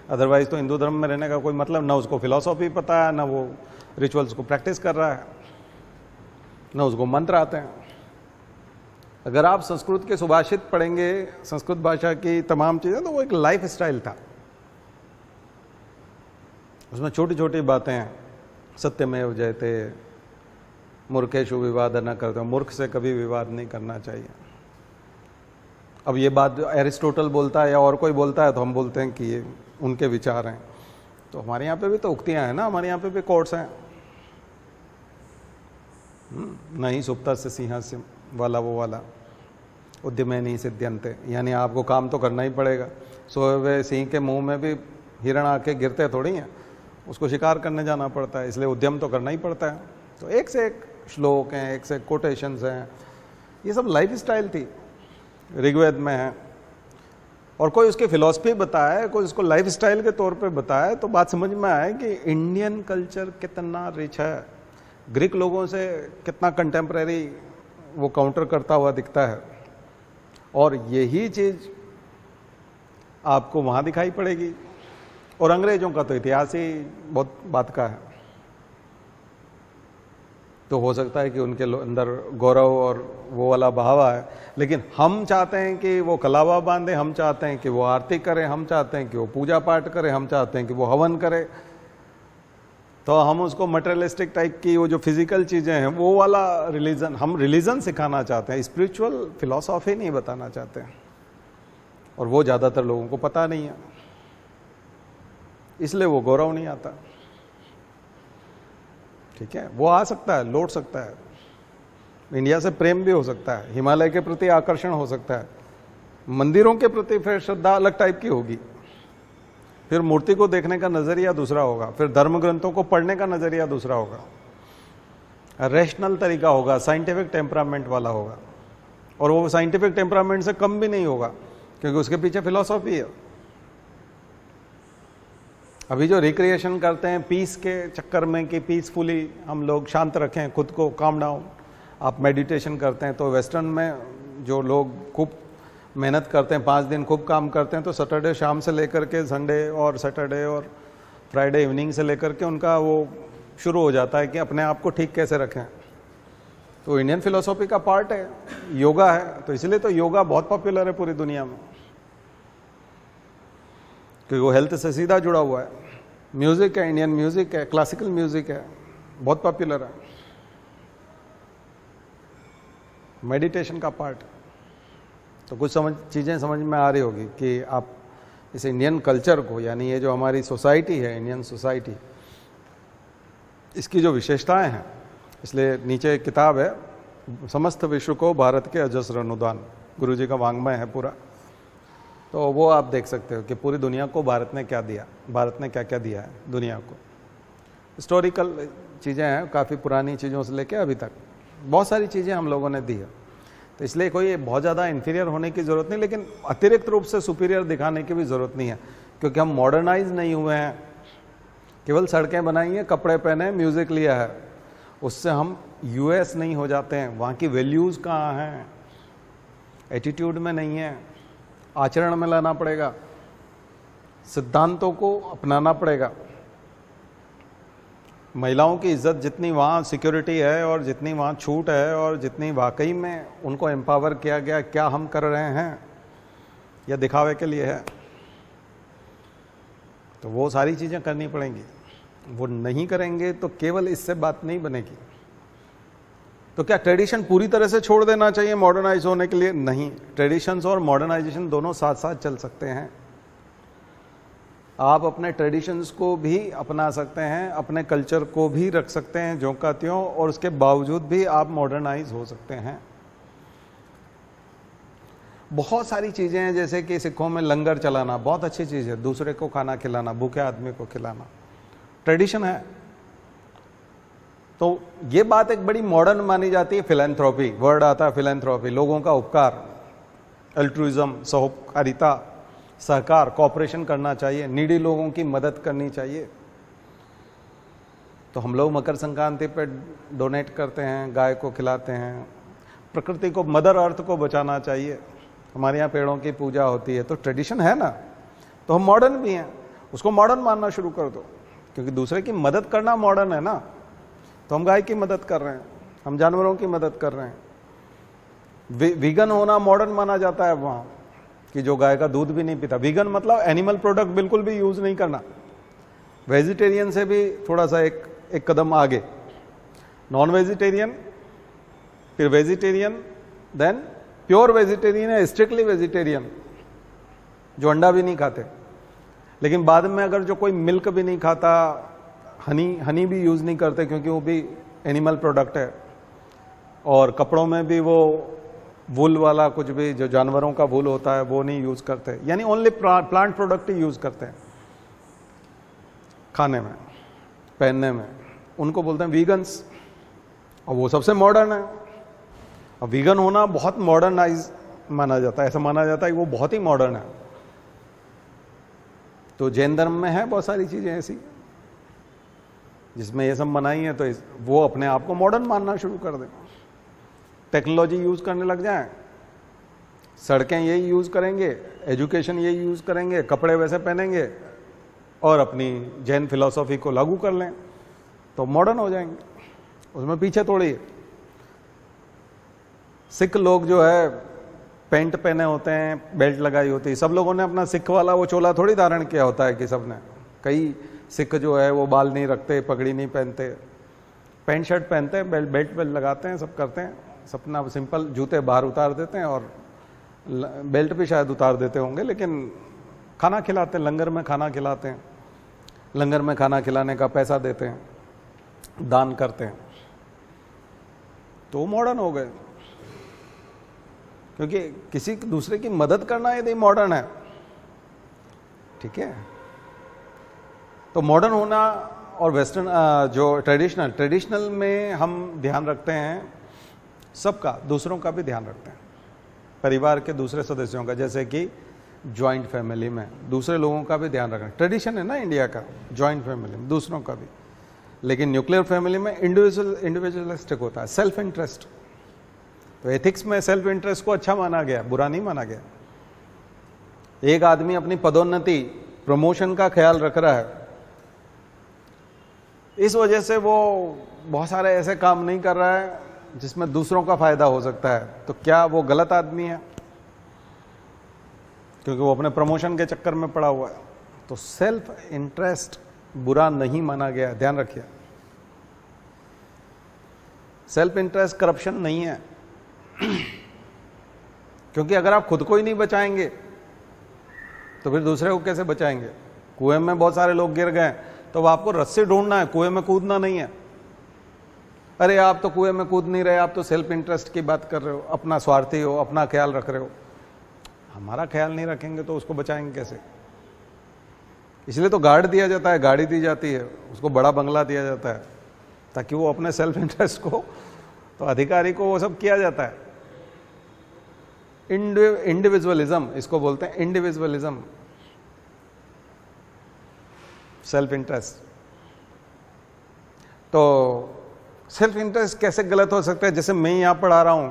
अदरवाइज तो हिंदू धर्म में रहने का कोई मतलब, ना उसको फिलॉसफी पता है, ना वो रिचुअल्स को प्रैक्टिस कर रहा है, ना उसको मंत्र आते हैं। अगर आप संस्कृत के सुभाषित पढ़ेंगे, संस्कृत भाषा की तमाम चीज़ें, तो वो एक लाइफ स्टाइल था। उसमें छोटी छोटी बातें हैं, सत्यमेव जयते, मूर्खेषु विवाद न करते, मूर्ख से कभी विवाद नहीं करना चाहिए। अब ये बात एरिस्टोटल बोलता है या और कोई बोलता है तो हम बोलते हैं कि ये उनके विचार हैं। तो हमारे यहाँ पे भी तो उक्तियाँ हैं ना, हमारे यहाँ पे भी कोट्स हैं, नहीं सुप्ता से सिंहास्य वाला, वो वाला उद्यमे नहीं सिद्ध्यंते, यानी आपको काम तो करना ही पड़ेगा। सोए हुए सिंह के मुंह में भी हिरण आके गिरते थोड़ी हैं, उसको शिकार करने जाना पड़ता है, इसलिए उद्यम तो करना ही पड़ता है। तो एक से एक श्लोक हैं, एक से एक कोटेशंस हैं, ये सब लाइफ स्टाइल थी, ऋग्वेद में है। और कोई उसकी फिलॉसफी बताए, कोई उसको लाइफ स्टाइल के तौर पे बताए, तो बात समझ में आए कि इंडियन कल्चर कितना रिच है, ग्रीक लोगों से कितना कंटेम्प्रेरी वो काउंटर करता हुआ दिखता है। और यही चीज़ आपको वहाँ दिखाई पड़ेगी। और अंग्रेजों का तो इतिहास ही बहुत बात का है। तो हो सकता है कि उनके अंदर गौरव और वो वाला बहावा है, लेकिन हम चाहते हैं कि वो कलावा बांधे, हम चाहते हैं कि वो आरती करे, हम चाहते हैं कि वो पूजा पाठ करे, हम चाहते हैं कि वो हवन करे। तो हम उसको मटेरियलिस्टिक टाइप की वो जो फिजिकल चीज़ें हैं वो वाला रिलीजन, हम रिलीजन सिखाना चाहते हैं, स्पिरिचुअल फिलॉसफी नहीं बताना चाहते हैं। और वो ज़्यादातर लोगों को पता नहीं है, इसलिए वो गौरव नहीं आता। ठीक है, वो आ सकता है, लौट सकता है, इंडिया से प्रेम भी हो सकता है, हिमालय के प्रति आकर्षण हो सकता है, मंदिरों के प्रति फिर श्रद्धा अलग टाइप की होगी, फिर मूर्ति को देखने का नजरिया दूसरा होगा, फिर धर्म ग्रंथों को पढ़ने का नजरिया दूसरा होगा, रैशनल तरीका होगा, साइंटिफिक टेम्परामेंट वाला होगा। और वो साइंटिफिक टेम्परामेंट से कम भी नहीं होगा, क्योंकि उसके पीछे फिलॉसफी है। अभी जो रिक्रिएशन करते हैं पीस के चक्कर में कि पीसफुली हम लोग शांत रखें खुद को, काम डाउन, आप मेडिटेशन करते हैं, तो वेस्टर्न में जो लोग खूब मेहनत करते हैं, 5 दिन खूब काम करते हैं, तो सैटरडे शाम से लेकर के संडे और सैटरडे और फ्राइडे इवनिंग से लेकर के उनका वो शुरू हो जाता है कि अपने आप को ठीक कैसे रखें। तो इंडियन फिलोसॉफी का पार्ट है, योगा है, तो इसलिए तो योगा बहुत पॉपुलर है पूरी दुनिया में, क्योंकि वो हेल्थ से सीधा जुड़ा हुआ है। म्यूजिक है, इंडियन म्यूजिक है, क्लासिकल म्यूजिक है, बहुत पॉपुलर है, मेडिटेशन का पार्ट। तो कुछ चीज़ें समझ में आ रही होगी कि आप इस इंडियन कल्चर को, यानी ये जो हमारी सोसाइटी है, इंडियन सोसाइटी, इसकी जो विशेषताएं हैं, इसलिए नीचे एक किताब है, समस्त विश्व को भारत के अजस्र अनुदान, गुरु जी का वांग्मय है पूरा। तो वो आप देख सकते हो कि पूरी दुनिया को भारत ने क्या दिया, भारत ने क्या क्या दिया है दुनिया को। हिस्टोरिकल चीज़ें हैं, काफ़ी पुरानी चीज़ों से लेके अभी तक बहुत सारी चीज़ें हम लोगों ने दी है। तो इसलिए कोई बहुत ज़्यादा इन्फीरियर होने की ज़रूरत नहीं, लेकिन अतिरिक्त रूप से सुपीरियर दिखाने की भी ज़रूरत नहीं है, क्योंकि हम मॉडर्नाइज नहीं हुए हैं। केवल सड़कें बनाई हैं, कपड़े पहने, म्यूज़िक लिया है, उससे हम यूएस नहीं हो जाते हैं। वहाँ की वैल्यूज़ कहाँ हैं, एटीट्यूड में नहीं है, आचरण में लाना पड़ेगा, सिद्धांतों को अपनाना पड़ेगा। महिलाओं की इज्जत जितनी वहाँ सिक्योरिटी है और जितनी वहाँ छूट है और जितनी वाकई में उनको एम्पावर किया गया, क्या हम कर रहे हैं या दिखावे के लिए है, तो वो सारी चीज़ें करनी पड़ेंगी। वो नहीं करेंगे तो केवल इससे बात नहीं बनेगी। तो क्या ट्रेडिशन पूरी तरह से छोड़ देना चाहिए मॉडर्नाइज होने के लिए? नहीं, ट्रेडिशंस और मॉडर्नाइजेशन दोनों साथ साथ चल सकते हैं। आप अपने ट्रेडिशंस को भी अपना सकते हैं, अपने कल्चर को भी रख सकते हैं ज्यों का त्यों, और उसके बावजूद भी आप मॉडर्नाइज हो सकते हैं। बहुत सारी चीजें हैं, जैसे कि सिखों में लंगर चलाना बहुत अच्छी चीज है, दूसरे को खाना खिलाना, भूखे आदमी को खिलाना ट्रेडिशन है। तो ये बात एक बड़ी मॉडर्न मानी जाती है। फिलैंथ्रोपी वर्ड आता है, फिलैंथ्रोपी लोगों का उपकार, अल्ट्रुइज्म, सहोकारिता, सहकार, कॉपरेशन करना चाहिए, नीडी लोगों की मदद करनी चाहिए। तो हम लोग मकर संक्रांति पे डोनेट करते हैं, गाय को खिलाते हैं, प्रकृति को, मदर अर्थ को बचाना चाहिए। हमारे यहाँ पेड़ों की पूजा होती है, तो ट्रेडिशन है ना, तो हम मॉडर्न भी हैं, उसको मॉडर्न मानना शुरू कर दो, क्योंकि दूसरे की मदद करना मॉडर्न है ना। तो हम गाय की मदद कर रहे हैं, हम जानवरों की मदद कर रहे हैं। वीगन होना मॉडर्न माना जाता है वहां, कि जो गाय का दूध भी नहीं पीता। वीगन मतलब एनिमल प्रोडक्ट बिल्कुल भी यूज नहीं करना। वेजिटेरियन से भी थोड़ा सा एक कदम आगे, नॉन वेजिटेरियन, फिर वेजिटेरियन, देन प्योर वेजिटेरियन है, स्ट्रिक्टली वेजिटेरियन जो अंडा भी नहीं खाते। लेकिन बाद में अगर जो कोई मिल्क भी नहीं खाता, हनी भी यूज नहीं करते, क्योंकि वो भी एनिमल प्रोडक्ट है, और कपड़ों में भी वो वूल वाला कुछ भी जो जानवरों का वूल होता है वो नहीं यूज करते, यानी ओनली प्लांट प्रोडक्ट ही यूज करते हैं खाने में, पहनने में, उनको बोलते हैं वीगन्स। और वो सबसे मॉडर्न है। और वीगन होना बहुत मॉडर्नाइज माना जाता है, ऐसा माना जाता है कि वो बहुत ही मॉडर्न है। तो जैन धर्म में है बहुत सारी चीजें ऐसी जिसमें ये सब मनाई है, तो वो अपने आप को मॉडर्न मानना शुरू कर दें, टेक्नोलॉजी यूज करने लग जाएं, सड़कें यही यूज करेंगे, एजुकेशन यही यूज करेंगे, कपड़े वैसे पहनेंगे, और अपनी जैन फिलॉसफी को लागू कर लें, तो मॉडर्न हो जाएंगे। उसमें पीछे थोड़ी है। सिख लोग जो है पैंट पहने होते हैं, बेल्ट लगाई होती है, सब लोगों ने अपना सिख वाला वो चोला थोड़ी धारण किया होता है कि सबने। कई सिख जो है वो बाल नहीं रखते, पगड़ी नहीं पहनते, पैंट शर्ट पहनते हैं, बेल्ट लगाते हैं, सब करते हैं, सपना सिंपल, जूते बाहर उतार देते हैं और बेल्ट भी शायद उतार देते होंगे, लेकिन खाना खिलाते हैं, लंगर में खाना खिलाते हैं, लंगर में खाना खिलाने का पैसा देते हैं, दान करते हैं, तो मॉडर्न हो गए। क्योंकि किसी दूसरे की मदद करना यदि मॉडर्न है, ठीक है। तो मॉडर्न होना और वेस्टर्न जो ट्रेडिशनल में हम ध्यान रखते हैं सबका, दूसरों का भी ध्यान रखते हैं, परिवार के दूसरे सदस्यों का, जैसे कि जॉइंट फैमिली में दूसरे लोगों का भी ध्यान रखना। ट्रेडिशन है ना इंडिया का, जॉइंट फैमिली में दूसरों का भी। लेकिन न्यूक्लियर फैमिली में इंडिविजुअलिस्टिक होता है, सेल्फ इंटरेस्ट। तो एथिक्स में सेल्फ इंटरेस्ट को अच्छा माना गया, बुरा नहीं माना गया। एक आदमी अपनी पदोन्नति, प्रमोशन का ख्याल रख रहा है, इस वजह से वो बहुत सारे ऐसे काम नहीं कर रहा है जिसमें दूसरों का फायदा हो सकता है, तो क्या वो गलत आदमी है? क्योंकि वो अपने प्रमोशन के चक्कर में पड़ा हुआ है। तो सेल्फ इंटरेस्ट बुरा नहीं माना गया, ध्यान रखिए। सेल्फ इंटरेस्ट करप्शन नहीं है। क्योंकि अगर आप खुद को ही नहीं बचाएंगे तो फिर दूसरे को कैसे बचाएंगे? कुएं में बहुत सारे लोग गिर गए, तो आपको रस्सी ढूंढना है, कुएं में कूदना नहीं है। अरे आप तो कुएं में कूद नहीं रहे, आप तो सेल्फ इंटरेस्ट की बात कर रहे हो, अपना स्वार्थी हो, अपना ख्याल रख रहे हो। हमारा ख्याल नहीं रखेंगे तो उसको बचाएंगे कैसे? इसलिए तो गार्ड दिया जाता है, गाड़ी दी जाती है, उसको बड़ा बंगला दिया जाता है, ताकि वो अपने सेल्फ इंटरेस्ट को, तो अधिकारी को वो सब किया जाता है। इंडिविजुअलिज्म इसको बोलते हैं, इंडिविजुअलिज्म, सेल्फ इंटरेस्ट। तो सेल्फ इंटरेस्ट कैसे गलत हो सकता है? जैसे मैं यहां पढ़ा रहा हूं,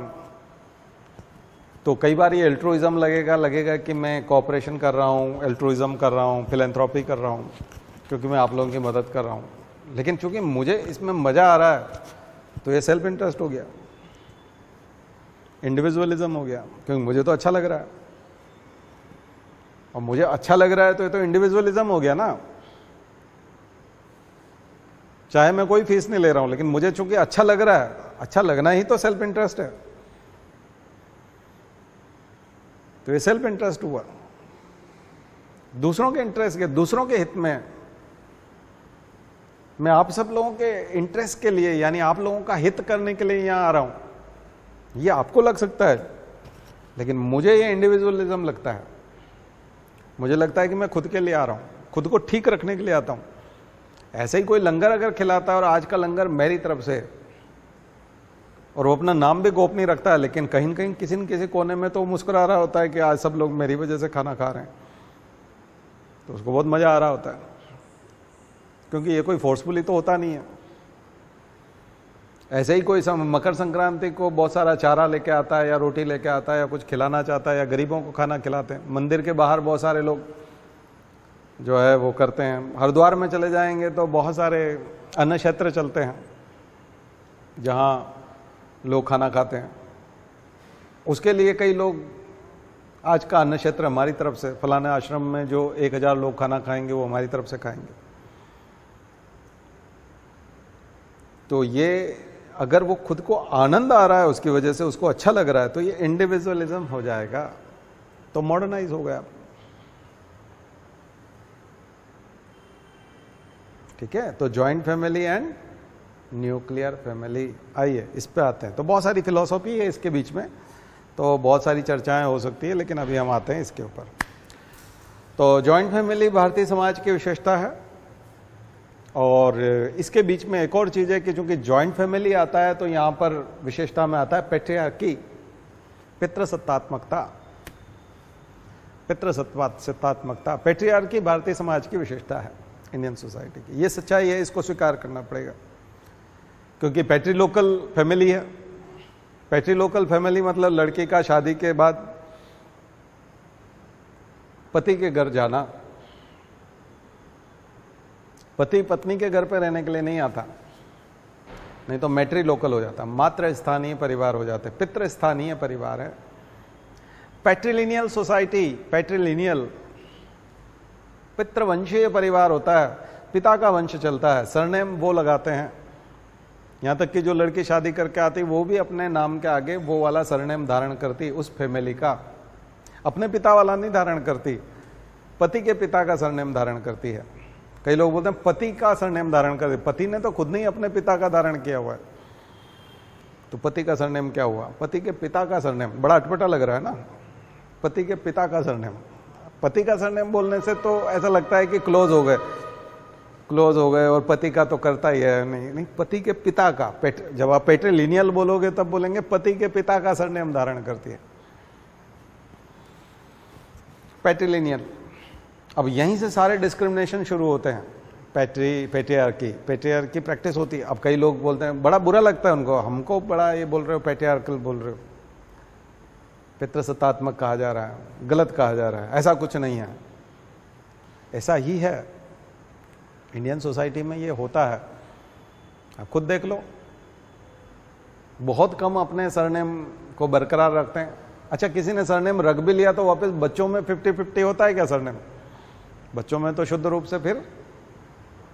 तो कई बार ये एल्ट्रुइज्म लगेगा कि मैं कोऑपरेशन कर रहा हूं, एल्ट्रुइज्म कर रहा हूं, फिलैंथ्रोपी कर रहा हूं, क्योंकि मैं आप लोगों की मदद कर रहा हूं। लेकिन चूंकि मुझे इसमें मजा आ रहा है, तो ये सेल्फ इंटरेस्ट हो गया, इंडिविजुअलिज्म हो गया, क्योंकि मुझे तो अच्छा लग रहा है। और मुझे अच्छा लग रहा है तो ये तो इंडिविजुअलिज्म हो गया ना। चाहे मैं कोई फीस नहीं ले रहा हूं, लेकिन मुझे चूंकि अच्छा लग रहा है, अच्छा लगना ही तो सेल्फ इंटरेस्ट है, तो ये सेल्फ इंटरेस्ट हुआ। दूसरों के इंटरेस्ट के, दूसरों के हित में। मैं आप सब लोगों के इंटरेस्ट के लिए, यानी आप लोगों का हित करने के लिए यहां आ रहा हूं। ये आपको लग सकता है, लेकिन मुझे ये इंडिविजुअलिज्म लगता है। मुझे लगता है कि मैं खुद के लिए आ रहा हूं, खुद को ठीक रखने के लिए आता हूं। ऐसे ही कोई लंगर अगर खिलाता है और आज का लंगर मेरी तरफ से, और वो अपना नाम भी गोपनीय रखता है, लेकिन कहीं न कहीं किसी न किसी कोने में तो मुस्कुरा रहा होता है कि आज सब लोग मेरी वजह से खाना खा रहे हैं, तो उसको बहुत मजा आ रहा होता है, क्योंकि ये कोई फोर्सफुली तो होता नहीं है। ऐसे ही कोई मकर संक्रांति को बहुत सारा चारा लेके आता है या रोटी लेके आता है या कुछ खिलाना चाहता है या गरीबों को खाना खिलाते हैं। मंदिर के बाहर बहुत सारे लोग जो है वो करते हैं। हरिद्वार में चले जाएंगे तो बहुत सारे अन्न क्षेत्र चलते हैं जहाँ लोग खाना खाते हैं। उसके लिए कई लोग, आज का अन्न क्षेत्र हमारी तरफ से, फलाने आश्रम में जो 1000 लोग खाना खाएंगे वो हमारी तरफ से खाएंगे। तो ये अगर वो खुद को आनंद आ रहा है उसकी वजह से, उसको अच्छा लग रहा है, तो ये इंडिविजुअलिज्म हो जाएगा, तो मॉडर्नाइज हो गया। ठीक है, तो joint family and nuclear family. आइए इस पे आते हैं। तो बहुत सारी फिलॉसफी है इसके बीच में, तो बहुत सारी चर्चाएं हो सकती है, लेकिन अभी हम आते हैं इसके ऊपर। तो जॉइंट फैमिली भारतीय समाज की विशेषता है। और इसके बीच में एक और चीज है कि चूंकि जॉइंट फैमिली आता है तो यहां पर विशेषता में आता है पैट्रियार्की, पितृसत्तात्मकता। पितृसत्तात्मकता, पैट्रियार्की भारतीय समाज की विशेषता है, इंडियन सोसाइटी की। ये सच्चाई है, इसको स्वीकार करना पड़ेगा, क्योंकि पैट्रिलोकल फैमिली है। पैट्रिलोकल फैमिली मतलब लड़की का शादी के बाद पति के घर जाना, पति पत्नी के घर पे रहने के लिए नहीं आता, नहीं तो मैट्रिलोकल हो जाता, मात्र स्थानीय परिवार हो जाते, पितृ स्थानीय परिवार है। पैट्रिलिनियल सोसाइटी, पैट्रिलिनियल पितृवंशीय परिवार होता है, पिता का वंश चलता है, सरनेम वो लगाते हैं। यहां तक कि जो लड़की शादी करके आती वो भी अपने नाम के आगे वो वाला सरनेम धारण करती, उस फैमिली का, अपने पिता वाला नहीं धारण करती, पति के पिता का सरनेम धारण करती है। कई लोग बोलते हैं पति का सरनेम धारण कर दे, पति ने तो खुद नहीं अपने पिता का धारण किया हुआ है, तो पति का सरनेम क्या हुआ? पति के पिता का सरनेम। बड़ा अटपटा लग रहा है ना, पति के पिता का सरनेम। पति का सरनेम बोलने से तो ऐसा लगता है कि क्लोज हो गए, क्लोज हो गए, और पति का तो करता ही है। नहीं नहीं, पति के पिता का। जब आप पैट्रिलिनियल बोलोगे तब बोलेंगे पति के पिता का सरनेम धारण करती है, पैट्रिलिनियल। अब यहीं से सारे डिस्क्रिमिनेशन शुरू होते हैं। पैट्रियार्की प्रैक्टिस होती है। अब कई लोग बोलते हैं, बड़ा बुरा लगता है उनको, हमको बड़ा ये बोल रहे हो, पैट्रियार्कल बोल रहे हो, पितृसत्तात्मक कहा जा रहा है, गलत कहा जा रहा है। ऐसा कुछ नहीं है, ऐसा ही है। इंडियन सोसाइटी में ये होता है, आप खुद देख लो। बहुत कम अपने सरनेम को बरकरार रखते हैं। अच्छा, किसी ने सरनेम रख भी लिया तो वापस बच्चों में 50-50 होता है क्या? सरनेम बच्चों में तो शुद्ध रूप से फिर,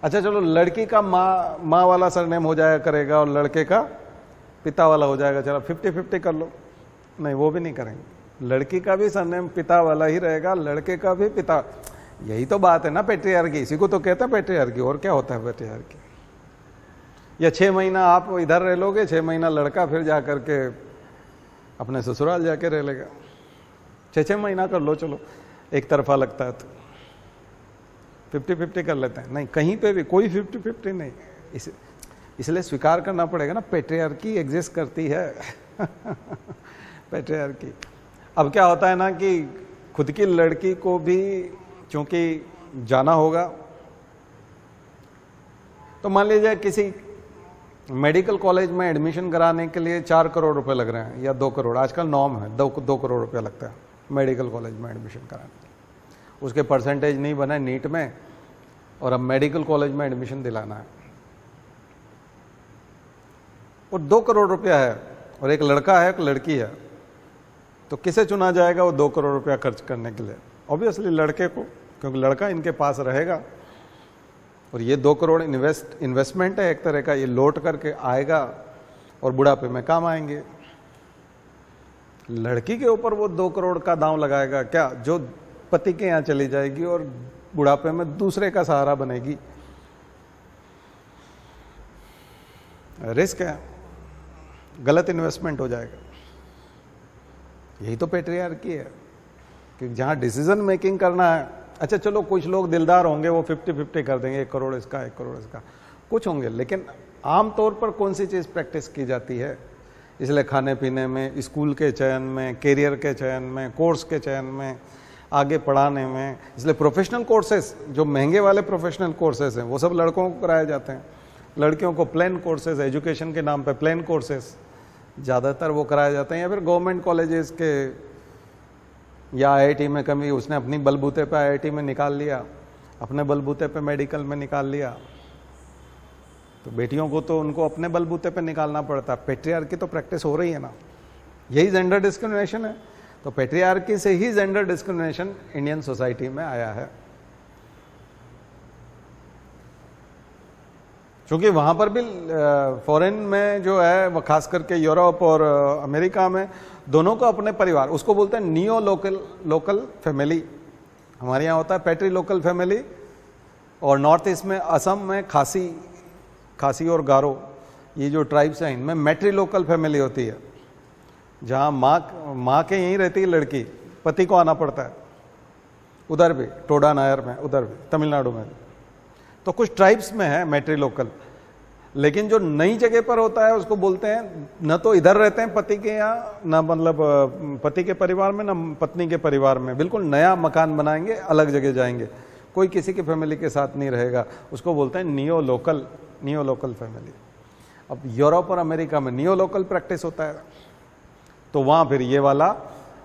अच्छा चलो लड़की का माँ वाला सरनेम हो जाया करेगा और लड़के का पिता वाला हो जाएगा, चलो 50-50 कर लो। नहीं, वो भी नहीं करेंगे। लड़की का भी सरनेम पिता वाला ही रहेगा, लड़के का भी पिता। यही तो बात है ना पैट्रियार्की, इसी को तो कहते हैं पैट्रियार्की। और क्या होता है पैट्रियार्की? या 6 महीना आप इधर रह लोगे, 6 महीना लड़का फिर जा करके अपने ससुराल जाके रह लेगा। 6-6 महीना कर लो, चलो एक तरफा लगता है तो 50-50 कर लेते हैं। नहीं, कहीं पे भी कोई 50-50 नहीं। इसलिए स्वीकार करना पड़ेगा ना, पैट्रियार्की एग्जिस्ट करती है। पैट्रियार्की। अब क्या होता है ना कि खुद की लड़की को भी चूंकि जाना होगा, तो मान लीजिए किसी मेडिकल कॉलेज में एडमिशन कराने के लिए 4 करोड़ रुपए लग रहे हैं या 2 करोड़, आजकल नॉर्म है, 2 करोड़ रुपया लगता है मेडिकल कॉलेज में एडमिशन कराने के लिए। उसके परसेंटेज नहीं बने नीट में, और अब मेडिकल कॉलेज में एडमिशन दिलाना है, और 2 करोड़ रुपया है, और एक लड़का है एक लड़की है, तो किसे चुना जाएगा वो 2 करोड़ रुपया खर्च करने के लिए? ऑब्वियसली लड़के को, क्योंकि लड़का इनके पास रहेगा, और ये 2 करोड़ इन्वेस्टमेंट है एक तरह का, ये लौट करके आएगा और बुढ़ापे में काम आएंगे। लड़की के ऊपर वो 2 करोड़ का दांव लगाएगा क्या? जो पति के यहाँ चली जाएगी और बुढ़ापे में दूसरे का सहारा बनेगी। रिस्क है, गलत इन्वेस्टमेंट हो जाएगा। यही तो पैट्रियार्की है कि जहां डिसीजन मेकिंग करना है, अच्छा चलो कुछ लोग दिलदार होंगे, वो 50-50 कर देंगे, 1 करोड़ इसका 1 करोड़ इसका, कुछ होंगे, लेकिन आमतौर पर कौन सी चीज़ प्रैक्टिस की जाती है? इसलिए खाने पीने में, स्कूल के चयन में, कैरियर के चयन में, कोर्स के चयन में, आगे पढ़ाने में, इसलिए प्रोफेशनल कोर्सेज, जो महंगे वाले प्रोफेशनल कोर्सेज हैं वो सब लड़कों को कराए जाते हैं। लड़कियों को प्लेन कोर्सेज, एजुकेशन के नाम पे प्लेन कोर्सेज ज़्यादातर वो कराए जाते हैं, या फिर गवर्नमेंट कॉलेजेस के या आईआईटी में कभी उसने अपनी बलबूते पे आईआईटी में निकाल लिया, अपने बलबूते पे मेडिकल में निकाल लिया। तो बेटियों को तो उनको अपने बलबूते पे निकालना पड़ता। पैट्रियार्की तो प्रैक्टिस हो रही है ना, यही जेंडर डिस्क्रिमिनेशन है। तो पैट्रियार्की से ही जेंडर डिस्क्रिमिनेशन इंडियन सोसाइटी में आया है, क्योंकि वहां पर भी फॉरेन में जो है वो खास करके यूरोप और अमेरिका में दोनों को अपने परिवार, उसको बोलते हैं नियो लोकल फैमिली। हमारे यहाँ होता है पैट्री लोकल फैमिली, और नॉर्थ ईस्ट में असम में खासी और गारो, ये जो ट्राइब्स हैं, इनमें मैट्री लोकल फैमिली होती है, जहाँ माँ के यहीं रहती है लड़की, पति को आना पड़ता है। उधर भी टोडा नायर में, उधर भी तमिलनाडु में, तो कुछ ट्राइब्स में है मैट्री लोकल। लेकिन जो नई जगह पर होता है उसको बोलते हैं, न तो इधर रहते हैं पति के यहाँ, न मतलब पति के परिवार में, न पत्नी के परिवार में, बिल्कुल नया मकान बनाएंगे, अलग जगह जाएंगे, कोई किसी की फैमिली के साथ नहीं रहेगा, उसको बोलते हैं नियो लोकल फैमिली। अब यूरोप और अमेरिका में नियो लोकल प्रैक्टिस होता है, तो वहां फिर ये वाला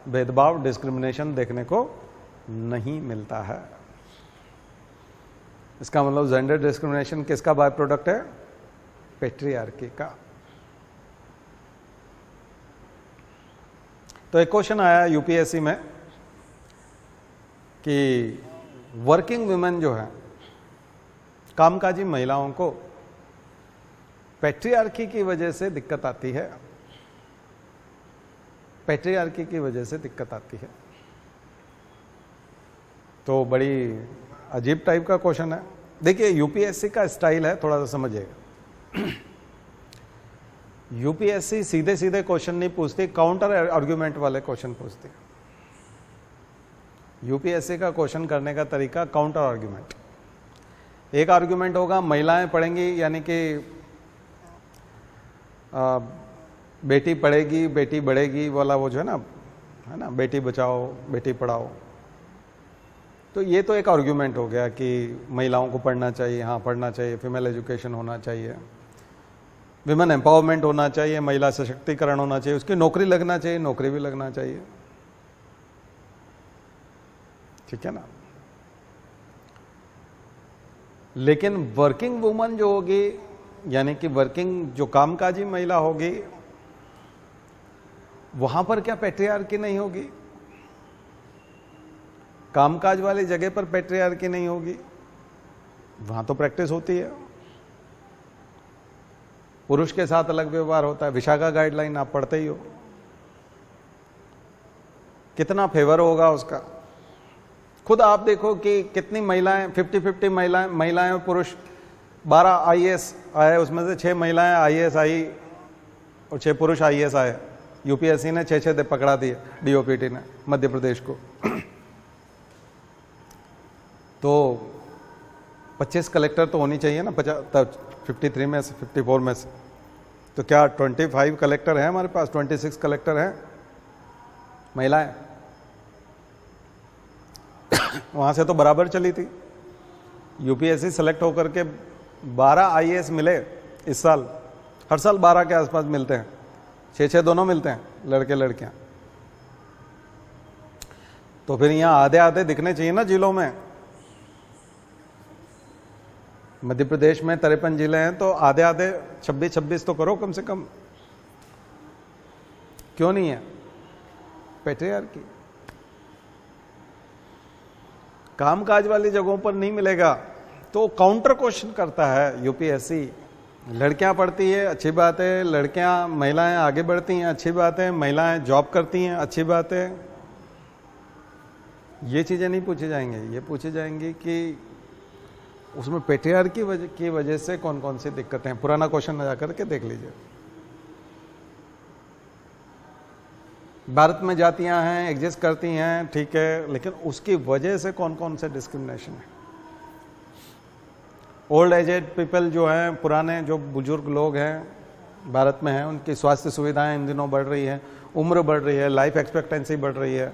भेदभाव, डिस्क्रिमिनेशन देखने को नहीं मिलता है। इसका मतलब जेंडर डिस्क्रिमिनेशन किसका बाय प्रोडक्ट है? पैट्रियार्की का। तो एक क्वेश्चन आया यूपीएससी में कि वर्किंग वुमेन जो है, कामकाजी महिलाओं को पैट्रियार्की की वजह से दिक्कत आती है, पैट्रियार्की की वजह से दिक्कत आती है। तो बड़ी अजीब टाइप का क्वेश्चन है। देखिए यूपीएससी का स्टाइल है, थोड़ा सा समझिएगा। यूपीएससी सीधे सीधे क्वेश्चन नहीं पूछती, काउंटर आर्ग्यूमेंट वाले क्वेश्चन पूछती। यूपीएससी का क्वेश्चन करने का तरीका काउंटर आर्ग्यूमेंट। एक आर्ग्यूमेंट होगा महिलाएं पढ़ेंगी, यानी कि बेटी पढ़ेगी बेटी बढ़ेगी वाला, वो जो है ना बेटी बचाओ बेटी पढ़ाओ। तो ये तो एक आर्ग्यूमेंट हो गया कि महिलाओं को पढ़ना चाहिए, हाँ पढ़ना चाहिए, फीमेल एजुकेशन होना चाहिए, विमेन एम्पावरमेंट होना चाहिए, महिला सशक्तिकरण होना चाहिए, उसकी नौकरी लगना चाहिए, नौकरी भी लगना चाहिए, ठीक है ना। लेकिन वर्किंग वुमन जो होगी, यानी कि वर्किंग जो कामकाजी महिला होगी, वहां पर क्या पैट्रियार्की नहीं होगी? कामकाज वाली जगह पर पैट्रियार्की नहीं होगी, वहां तो प्रैक्टिस होती है। पुरुष के साथ अलग व्यवहार होता है। विशाखा गाइडलाइन आप पढ़ते ही हो, कितना फेवर होगा उसका। खुद आप देखो कि कितनी महिलाएं, 50-50 महिलाएं और पुरुष, 12 आईएएस आए, उसमें से 6 महिलाएं आईएएस आई और 6 पुरुष आईएएस आए। यूपीएससी ने 6 पकड़ा दिए, डीओपीटी ने मध्य प्रदेश को। तो 25 कलेक्टर तो होनी चाहिए ना, 53 में से, 54 में से। तो क्या 25 कलेक्टर हैं हमारे पास? 26 कलेक्टर हैं महिलाएं। वहां से तो बराबर चली थी। यूपीएससी सेलेक्ट होकर के 12 आईएएस मिले इस साल। हर साल 12 के आसपास मिलते हैं, 6 दोनों मिलते हैं, लड़के लड़कियां। तो फिर यहां आधे आधे दिखने चाहिए ना जिलों में। मध्य प्रदेश में 53 जिले हैं, तो आधे आधे 26 तो करो कम से कम। क्यों नहीं है? पैट्रियार्की। कामकाज वाली जगहों पर नहीं मिलेगा, तो काउंटर क्वेश्चन करता है यूपीएससी। लड़कियां पढ़ती है, अच्छी बात है, लड़कियां महिलाएं आगे बढ़ती हैं, अच्छी बात है, महिलाएं जॉब करती हैं, अच्छी बात है, ये चीज़ें नहीं पूछी जाएंगी, ये पूछी जाएंगी कि उसमें पेट्रियार्की की वजह से कौन कौन सी दिक्कतें हैं। पुराना क्वेश्चन जा करके देख लीजिए। भारत में जातियां हैं, एग्जिस्ट करती हैं, ठीक है, लेकिन उसकी वजह से कौन कौन से डिस्क्रिमिनेशन है। ओल्ड एजेड पीपल जो हैं, पुराने जो बुजुर्ग लोग हैं भारत में हैं, उनकी स्वास्थ्य सुविधाएं इन दिनों बढ़ रही हैं, उम्र बढ़ रही है, लाइफ एक्सपेक्टेंसी बढ़ रही है,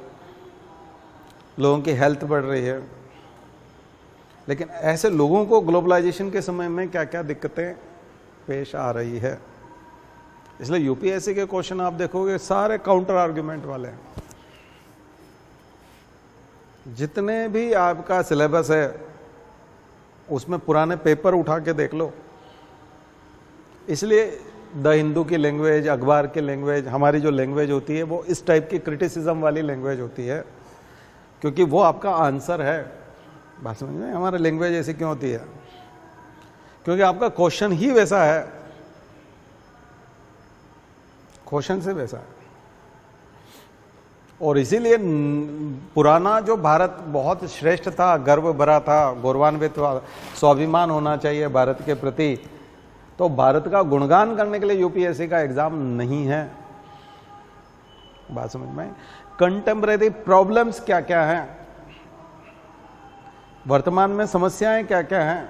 लोगों की हेल्थ बढ़ रही है। लेकिन ऐसे लोगों को ग्लोबलाइजेशन के समय में क्या क्या दिक्कतें पेश आ रही है। इसलिए यूपीएससी के क्वेश्चन आप देखोगे सारे काउंटर आर्ग्यूमेंट वाले हैं। जितने भी आपका सिलेबस है उसमें पुराने पेपर उठा के देख लो। इसलिए द हिंदू की लैंग्वेज, अखबार की लैंग्वेज, हमारी जो लैंग्वेज होती है वो इस टाइप की क्रिटिसिज्म वाली लैंग्वेज होती है, क्योंकि वो आपका आंसर है। बात समझ में? हमारी लैंग्वेज ऐसी क्यों होती है? क्योंकि आपका क्वेश्चन ही वैसा है, क्वेश्चन से वैसा है। और इसीलिए पुराना जो भारत बहुत श्रेष्ठ था, गर्व भरा था, गौरवान्वित था, स्वाभिमान होना चाहिए भारत के प्रति, तो भारत का गुणगान करने के लिए यूपीएससी का एग्जाम नहीं है। बात समझ में? कंटेम्परेरी प्रॉब्लम्स क्या क्या हैं, वर्तमान में समस्याएं क्या क्या हैं,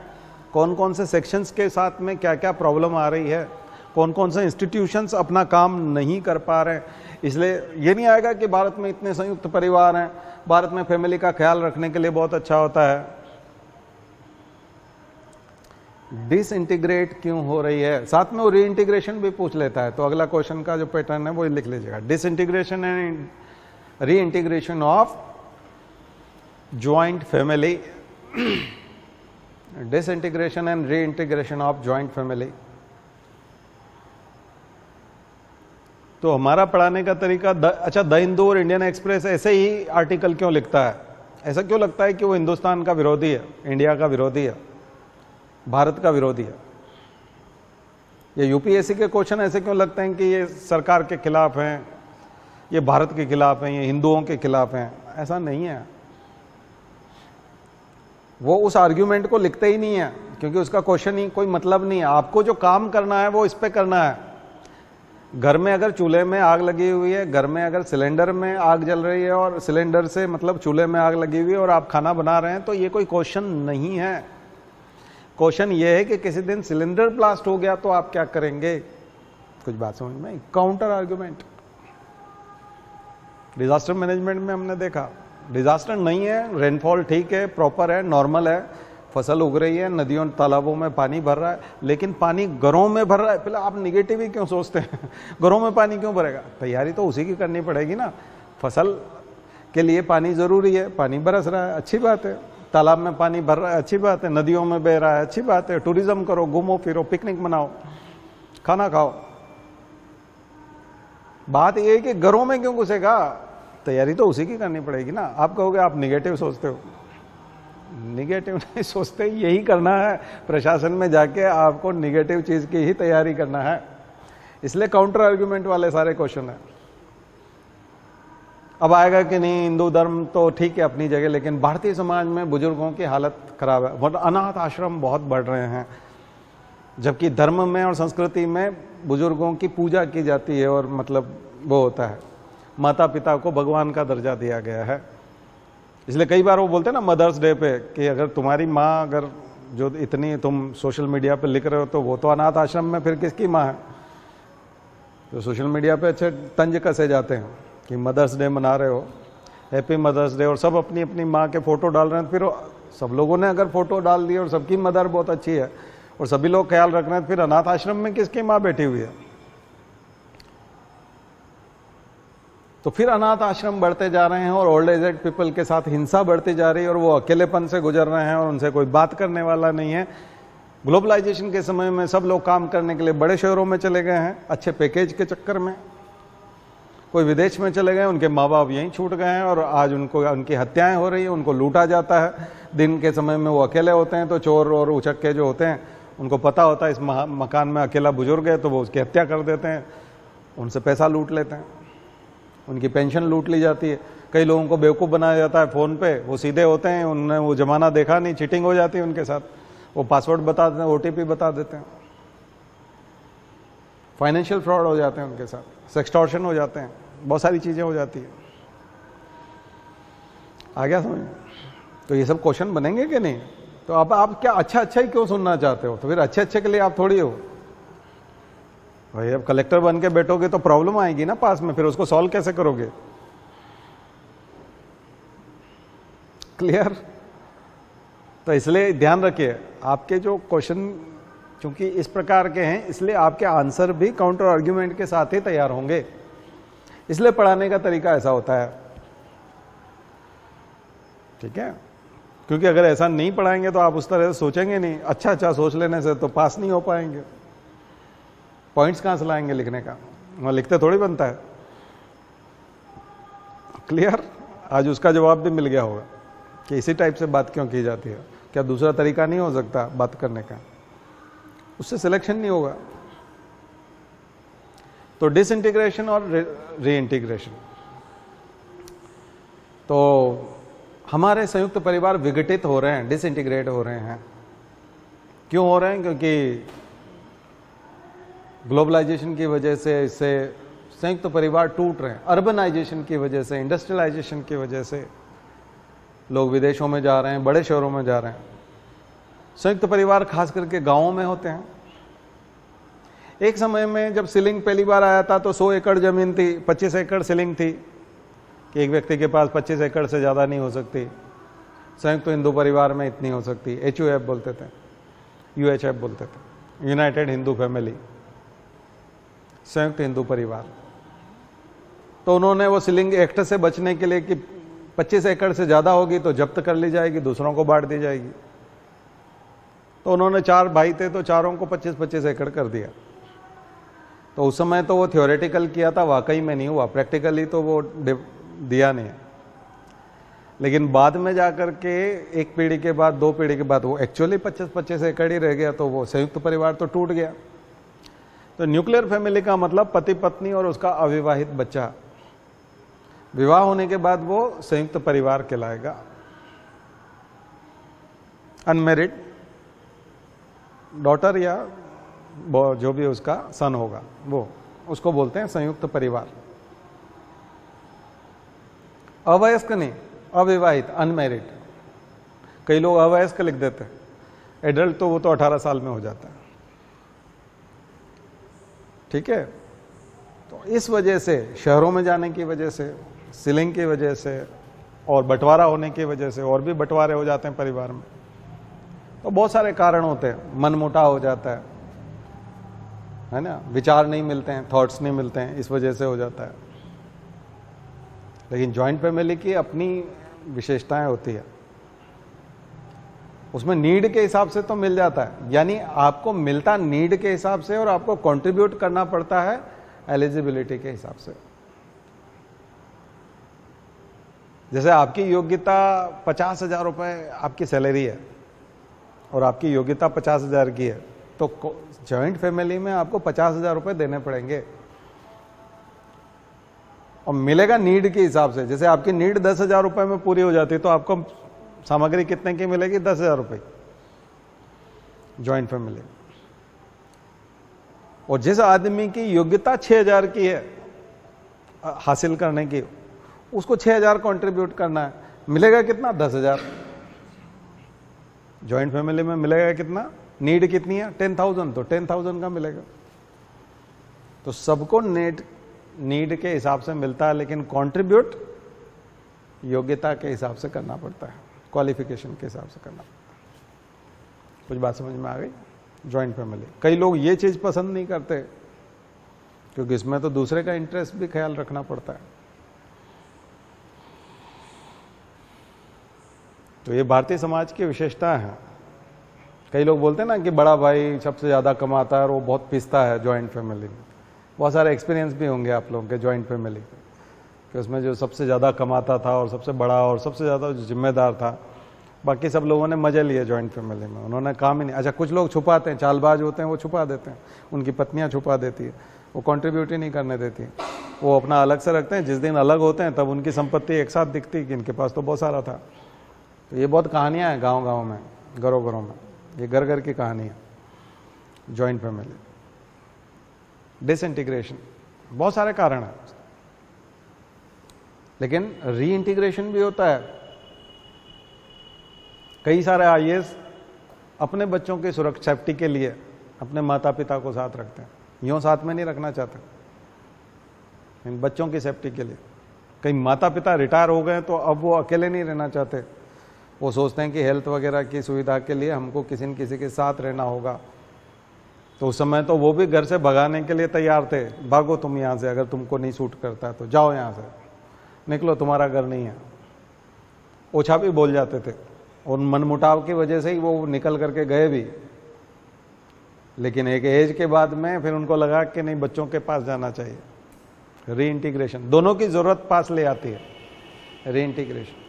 कौन कौन से सेक्शंस के साथ में क्या क्या प्रॉब्लम आ रही है, कौन कौन से इंस्टीट्यूशंस अपना काम नहीं कर पा रहे हैं। इसलिए ये नहीं आएगा कि भारत में इतने संयुक्त परिवार हैं, भारत में फैमिली का ख्याल रखने के लिए बहुत अच्छा होता है। डिसइंटीग्रेट क्यों हो रही है, साथ में वो रीइंटीग्रेशन भी पूछ लेता है। तो अगला क्वेश्चन का जो पैटर्न है वो लिख लीजिएगा, disintegration and reintegration of joint family, disintegration and reintegration of joint family. तो हमारा पढ़ाने का तरीका अच्छा, द हिंदू और इंडियन एक्सप्रेस ऐसे ही आर्टिकल क्यों लिखता है? ऐसा क्यों लगता है कि वो हिंदुस्तान का विरोधी है, इंडिया का विरोधी है, भारत का विरोधी है? ये यूपीएससी के क्वेश्चन ऐसे क्यों लगते हैं कि ये सरकार के खिलाफ हैं, ये भारत के खिलाफ हैं, ये हिंदुओं के खिलाफ हैं? ऐसा नहीं है। वो उस आर्ग्यूमेंट को लिखते ही नहीं है, क्योंकि उसका क्वेश्चन ही कोई मतलब नहीं है। आपको जो काम करना है वो इस पे करना है। घर में अगर चूल्हे में आग लगी हुई है, घर में अगर सिलेंडर में आग जल रही है और सिलेंडर से मतलब चूल्हे में आग लगी हुई है और आप खाना बना रहे हैं, तो ये कोई क्वेश्चन नहीं है। क्वेश्चन ये है कि किसी दिन सिलेंडर ब्लास्ट हो गया तो आप क्या करेंगे? कुछ बात समझ में? Counter argument. डिजास्टर मैनेजमेंट में हमने देखा डिजास्टर नहीं है, रेनफॉल ठीक है, प्रॉपर है, नॉर्मल है, फसल उग रही है, नदियों तालाबों में पानी भर रहा है, लेकिन पानी घरों में भर रहा है। पहले आप निगेटिव ही क्यों सोचते हैं? घरों में पानी क्यों भरेगा? तैयारी तो उसी की करनी पड़ेगी ना। फसल के लिए पानी जरूरी है, पानी बरस रहा है, अच्छी बात है। तालाब में पानी भर रहा है, अच्छी बात है। नदियों में बह रहा है, अच्छी बात है। टूरिज्म करो, घूमो फिरो, पिकनिक मनाओ, खाना खाओ। बात यह है कि घरों में क्यों घुसेगा? तैयारी तो उसी की करनी पड़ेगी ना। आप कहोगे आप निगेटिव सोचते हो, निगेटिव नहीं सोचते, यही करना है। प्रशासन में जाके आपको निगेटिव चीज की ही तैयारी करना है। इसलिए काउंटर आर्ग्यूमेंट वाले सारे क्वेश्चन है। अब आएगा कि नहीं, हिंदू धर्म तो ठीक है अपनी जगह, लेकिन भारतीय समाज में बुजुर्गों की हालत खराब है, अनाथ आश्रम बहुत बढ़ रहे हैं, जबकि धर्म में और संस्कृति में बुजुर्गों की पूजा की जाती है और मतलब वो होता है, माता पिता को भगवान का दर्जा दिया गया है। इसलिए कई बार वो बोलते हैं ना मदर्स डे पे कि अगर तुम्हारी माँ, अगर जो इतनी तुम सोशल मीडिया पे लिख रहे हो, तो वो तो अनाथ आश्रम में फिर किसकी माँ है? तो सोशल मीडिया पे अच्छे तंज कसे जाते हैं कि मदर्स डे मना रहे हो, हैप्पी मदर्स डे, और सब अपनी अपनी माँ के फोटो डाल रहे हैं। फिर सब लोगों ने अगर फोटो डाल दी और सबकी मदर बहुत अच्छी है और सभी लोग ख्याल रख रहे हैं, फिर अनाथ आश्रम में किसकी माँ बैठी हुई है? तो फिर अनाथ आश्रम बढ़ते जा रहे हैं और ओल्ड एजेड पीपल के साथ हिंसा बढ़ती जा रही है और वो अकेलेपन से गुजर रहे हैं और उनसे कोई बात करने वाला नहीं है। ग्लोबलाइजेशन के समय में सब लोग काम करने के लिए बड़े शहरों में चले गए हैं, अच्छे पैकेज के चक्कर में। कोई विदेश में चले गए, उनके माँ बाप यहीं छूट गए हैं और आज उनकी हत्याएं हो रही है, उनको लूटा जाता है। दिन के समय में वो अकेले होते हैं, तो चोर और उचक्के जो होते हैं उनको पता होता है इस मकान में अकेला बुजुर्ग है, तो वो उसकी हत्या कर देते हैं, उनसे पैसा लूट लेते हैं, उनकी पेंशन लूट ली जाती है। कई लोगों को बेवकूफ़ बनाया जाता है फ़ोन पे, वो सीधे होते हैं, उन्होंने वो ज़माना देखा नहीं, चीटिंग हो जाती है उनके साथ, वो पासवर्ड बता देते हैं, OTP बता देते हैं, फाइनेंशियल फ्रॉड हो जाते हैं उनके साथ, सेक्सटॉर्शन हो जाते हैं, बहुत सारी चीज़ें हो जाती है। आ गया समझ? तो ये सब क्वेश्चन बनेंगे कि नहीं? तो आप क्या अच्छा ही क्यों सुनना चाहते हो? तो फिर अच्छे के लिए आप थोड़ी हो भाई। अब कलेक्टर बन के बैठोगे तो प्रॉब्लम आएगी ना पास में, फिर उसको सॉल्व कैसे करोगे? क्लियर? तो इसलिए ध्यान रखिए, आपके जो क्वेश्चन चूंकि इस प्रकार के हैं, इसलिए आपके आंसर भी काउंटर आर्ग्यूमेंट के साथ ही तैयार होंगे। इसलिए पढ़ाने का तरीका ऐसा होता है, ठीक है? क्योंकि अगर ऐसा नहीं पढ़ाएंगे तो आप उस तरह से सोचेंगे नहीं, अच्छा सोच लेने से तो पास नहीं हो पाएंगे। पॉइंट्स कहां से लाएंगे लिखने का? वहां लिखते थोड़ी बनता है। क्लियर? आज उसका जवाब भी मिल गया होगा कि इसी टाइप से बात क्यों की जाती है। क्या दूसरा तरीका नहीं हो सकता बात करने का? उससे सिलेक्शन नहीं होगा। तो डिसइंटीग्रेशन और रीइंटीग्रेशन, तो हमारे संयुक्त परिवार विघटित हो रहे हैं, डिसइंटीग्रेट हो रहे हैं। क्यों हो रहे हैं? क्योंकि ग्लोबलाइजेशन की वजह से इससे संयुक्त परिवार टूट रहे हैं। अर्बनाइजेशन की वजह से, इंडस्ट्रियलाइजेशन की वजह से लोग विदेशों में जा रहे हैं, बड़े शहरों में जा रहे हैं। संयुक्त परिवार खास करके गांवों में होते हैं। एक समय में जब सीलिंग पहली बार आया था तो 100 एकड़ जमीन थी, 25 एकड़ सीलिंग थी कि एक व्यक्ति के पास 25 एकड़ से ज़्यादा नहीं हो सकती। संयुक्त हिंदू परिवार में इतनी हो सकती, HUF बोलते थे, UHF बोलते थे, यूनाइटेड हिंदू फैमिली, संयुक्त हिंदू परिवार। तो उन्होंने वो सीलिंग एक्ट से बचने के लिए कि 25 एकड़ से ज़्यादा होगी तो जब्त कर ली जाएगी, दूसरों को बांट दी जाएगी। तो उन्होंने 4 भाई थे तो चारों को 25-25 एकड़ कर दिया। तो उस समय तो वो थ्योरेटिकल किया था, वाकई में नहीं हुआ, प्रैक्टिकली तो वो दिया नहीं है। लेकिन बाद में जाकर के एक पीढ़ी के बाद, 2 पीढ़ी के बाद वो एक्चुअली 25-25 एकड़ ही रह गया, तो वो संयुक्त परिवार तो टूट गया। तो न्यूक्लियर फैमिली का मतलब पति पत्नी और उसका अविवाहित बच्चा, विवाह होने के बाद वो संयुक्त परिवार कहलाएगा। अनमैरिड डॉटर या जो भी उसका सन होगा वो, उसको बोलते हैं संयुक्त परिवार। अवयस्क नहीं, अविवाहित, अनमैरिड। कई लोग अवयस्क लिख देते हैं, एडल्ट तो वो तो 18 साल में हो जाता है, ठीक है? तो इस वजह से, शहरों में जाने की वजह से, सीलिंग की वजह से और बंटवारा होने की वजह से, और भी बंटवारे हो जाते हैं परिवार में, तो बहुत सारे कारण होते हैं। मनमुटाव हो जाता है ना, विचार नहीं मिलते हैं, थॉट्स नहीं मिलते हैं, इस वजह से हो जाता है। लेकिन जॉइंट फैमिली की अपनी विशेषताएं होती है, उसमें नीड के हिसाब से तो मिल जाता है, यानी आपको मिलता नीड के हिसाब से और आपको कंट्रीब्यूट करना पड़ता है एलिजिबिलिटी के हिसाब से। जैसे आपकी योग्यता 50,000 रुपए आपकी सैलरी है और आपकी योग्यता 50,000 की है, तो जॉइंट फैमिली में आपको 50,000 रुपए देने पड़ेंगे और मिलेगा नीड के हिसाब से। जैसे आपकी नीड 10,000 रुपए में पूरी हो जाती है तो आपको सामग्री कितने की मिलेगी? 10,000 रुपए जॉइंट फैमिली। और जिस आदमी की योग्यता 6,000 की है हासिल करने की, उसको 6,000 कंट्रीब्यूट करना है, मिलेगा कितना? 10,000। जॉइंट फैमिली में मिलेगा कितना? नीड कितनी है? 10,000, तो 10,000 का मिलेगा। तो सबको नीड के हिसाब से मिलता है, लेकिन कंट्रीब्यूट योग्यता के हिसाब से करना पड़ता है, क्वालिफिकेशन के हिसाब से करना पड़ता है। कुछ बात समझ में आ गई? जॉइंट फैमिली, कई लोग ये चीज पसंद नहीं करते क्योंकि इसमें तो दूसरे का इंटरेस्ट भी ख्याल रखना पड़ता है। तो ये भारतीय समाज की विशेषता है। कई लोग बोलते हैं ना कि बड़ा भाई सबसे ज्यादा कमाता है और वो बहुत पिसता है जॉइंट फैमिली में। बहुत सारे एक्सपीरियंस भी होंगे आप लोगों के जॉइंट फैमिली के, कि उसमें जो सबसे ज़्यादा कमाता था और सबसे बड़ा और सबसे ज़्यादा जिम्मेदार था, बाकी सब लोगों ने मजे लिए जॉइंट फैमिली में, उन्होंने काम ही नहीं। अच्छा, कुछ लोग छुपाते हैं, चालबाज होते हैं, वो छुपा देते हैं, उनकी पत्नियां छुपा देती है, वो कंट्रीब्यूट ही नहीं करने देती। वो अपना अलग से रखते हैं, जिस दिन अलग होते हैं तब उनकी संपत्ति एक साथ दिखती कि इनके पास तो बहुत सारा था। तो ये बहुत कहानियां हैं गांव गांव में, घरों घरों में, ये घर घर की कहानी है। जॉइंट फैमिली, डिसइंटीग्रेशन, बहुत सारे कारण हैं, लेकिन रीइंटीग्रेशन भी होता है। कई सारे आईएएस अपने बच्चों की सुरक्षा सेफ्टी के लिए अपने माता पिता को साथ रखते हैं, यूं साथ में नहीं रखना चाहते, इन बच्चों की सेफ्टी के लिए। कई माता पिता रिटायर हो गए तो अब वो अकेले नहीं रहना चाहते, वो सोचते हैं कि हेल्थ वगैरह की सुविधा के लिए हमको किसी न किसी के साथ रहना होगा। तो उस समय तो वो भी घर से भगाने के लिए तैयार थे, भागो तुम यहाँ से, अगर तुमको नहीं सूट करता है तो जाओ यहाँ से, निकलो, तुम्हारा घर नहीं है। ओछा भी बोल जाते थे, और मनमुटाव की वजह से ही वो निकल करके गए भी। लेकिन एक एज के बाद में फिर उनको लगा कि नहीं, बच्चों के पास जाना चाहिए। रीइंटीग्रेशन, दोनों की जरूरत पास ले आती है रीइंटीग्रेशन।